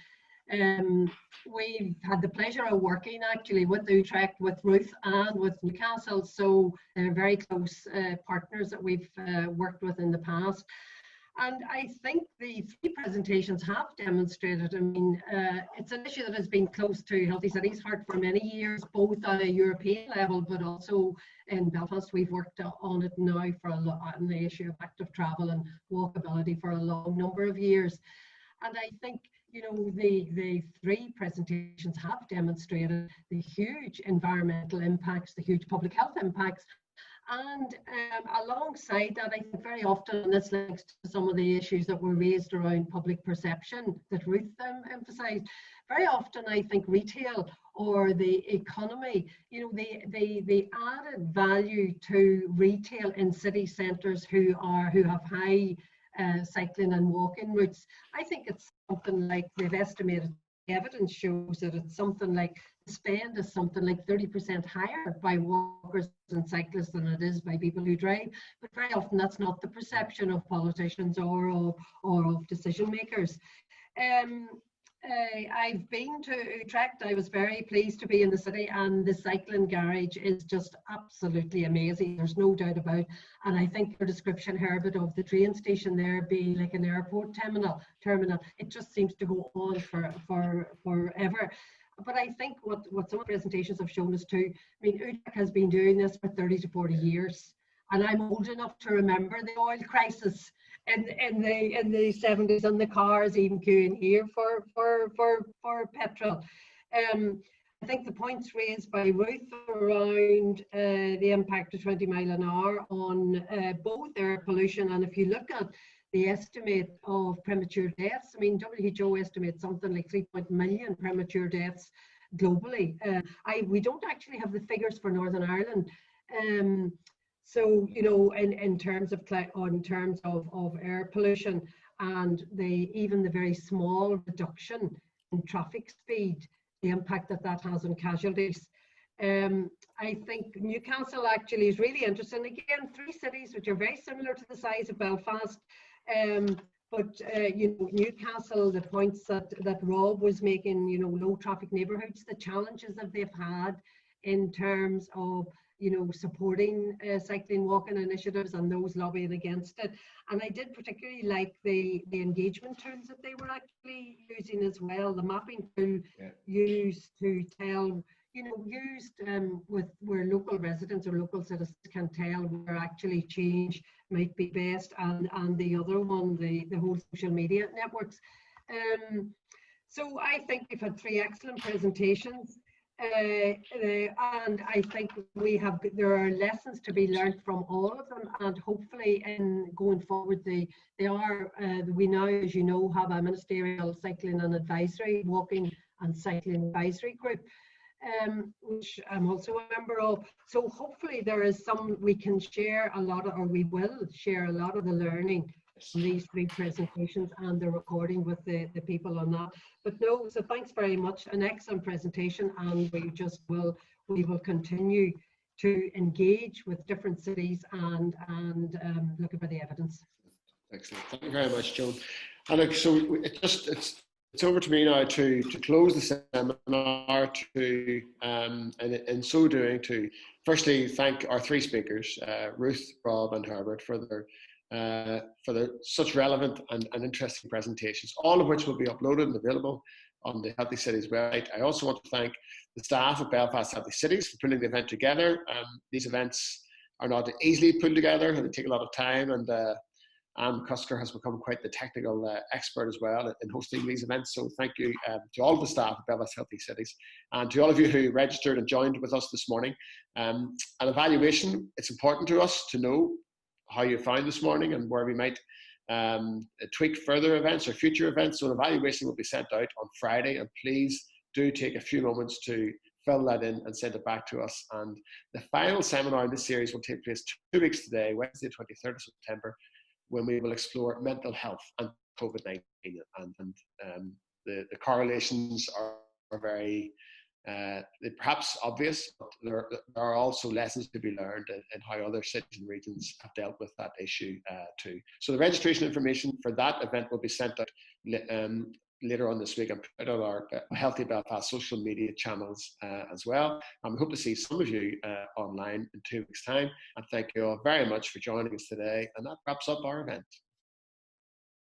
We've had the pleasure of working actually with Utrecht, with Ruth and with Newcastle, so they're very close partners that we've worked with in the past. And I think the 3 presentations have demonstrated, I mean, it's an issue that has been close to Healthy Cities' heart for many years, both at a European level, but also in Belfast. We've worked on it now for on the issue of active travel and walkability for a long number of years. And I think, you know, the 3 presentations have demonstrated the huge environmental impacts, the huge public health impacts. And alongside that, I think very often, and this links to some of the issues that were raised around public perception that Ruth emphasised, very often I think retail or the economy, you know, the added value to retail in city centres who have high cycling and walking routes, I think it's something like, they've estimated, evidence shows that it's something like, spend is something like 30% higher by walkers and cyclists than it is by people who drive. But very often that's not the perception of politicians or of decision makers. I've been to Utrecht. I was very pleased to be in the city, and the cycling garage is just absolutely amazing. There's no doubt about it. And I think your description, Herbert, of the train station there being like an airport terminal, it just seems to go on forever. But I think what some of the presentations have shown us too, I mean, Utrecht has been doing this for 30 to 40 years. And I'm old enough to remember the oil crisis in the 70s, and the cars even queuing here for petrol. I think the points raised by Ruth around the impact of 20 mile an hour on both air pollution, and if you look at the estimate of premature deaths, I mean, WHO estimates something like 3 million premature deaths globally. We don't actually have the figures for Northern Ireland. So, you know, in terms of air pollution, and even the very small reduction in traffic speed, the impact that has on casualties. I think Newcastle actually is really interesting. Again, 3 cities which are very similar to the size of Belfast. But you know, Newcastle, the points that Rob was making, you know, low traffic neighbourhoods, the challenges that they've had in terms of, you know, supporting cycling, walking initiatives and those lobbying against it. And I did particularly like the engagement tools that they were actually using as well. The mapping tool used to tell, you know, with where local residents or local citizens can tell where actually change might be best, and the other one, the whole social media networks. So I think we've had 3 excellent presentations. And I think there are lessons to be learned from all of them, and hopefully in going forward we now, as you know, have a ministerial cycling and advisory, walking and cycling advisory group, which I'm also a member of. So hopefully there is we can share a lot of, or we will share a lot of the learning from these 3 presentations and the recording with the people on that. But no, so thanks very much, an excellent presentation, and we will continue to engage with different cities and look for the evidence. Excellent, thank you very much, Joan. And so it's over to me now to close the seminar, and in so doing, to firstly thank our 3 speakers, Ruth, Rob and Herbert, for their such relevant and interesting presentations, all of which will be uploaded and available on the Healthy Cities website. I also want to thank the staff of Belfast Healthy Cities for putting the event together. These events are not easily put together, and they take a lot of time, and Anne Cusker has become quite the technical expert as well in hosting these events. So thank you to all of the staff of Belfast Healthy Cities, and to all of you who registered and joined with us this morning. An evaluation, it's important to us to know how you found this morning and where we might tweak further events or future events. So an evaluation will be sent out on Friday, and please do take a few moments to fill that in and send it back to us. And the final seminar in this series will take place 2 weeks today, Wednesday, 23rd of September, when we will explore mental health and COVID-19. And the correlations are very perhaps obvious, but there are also lessons to be learned in how other cities and regions have dealt with that issue too. So the registration information for that event will be sent out later on this week and put on our Healthy Belfast social media channels as well. And we hope to see some of you online in 2 weeks' time. And thank you all very much for joining us today. And that wraps up our event.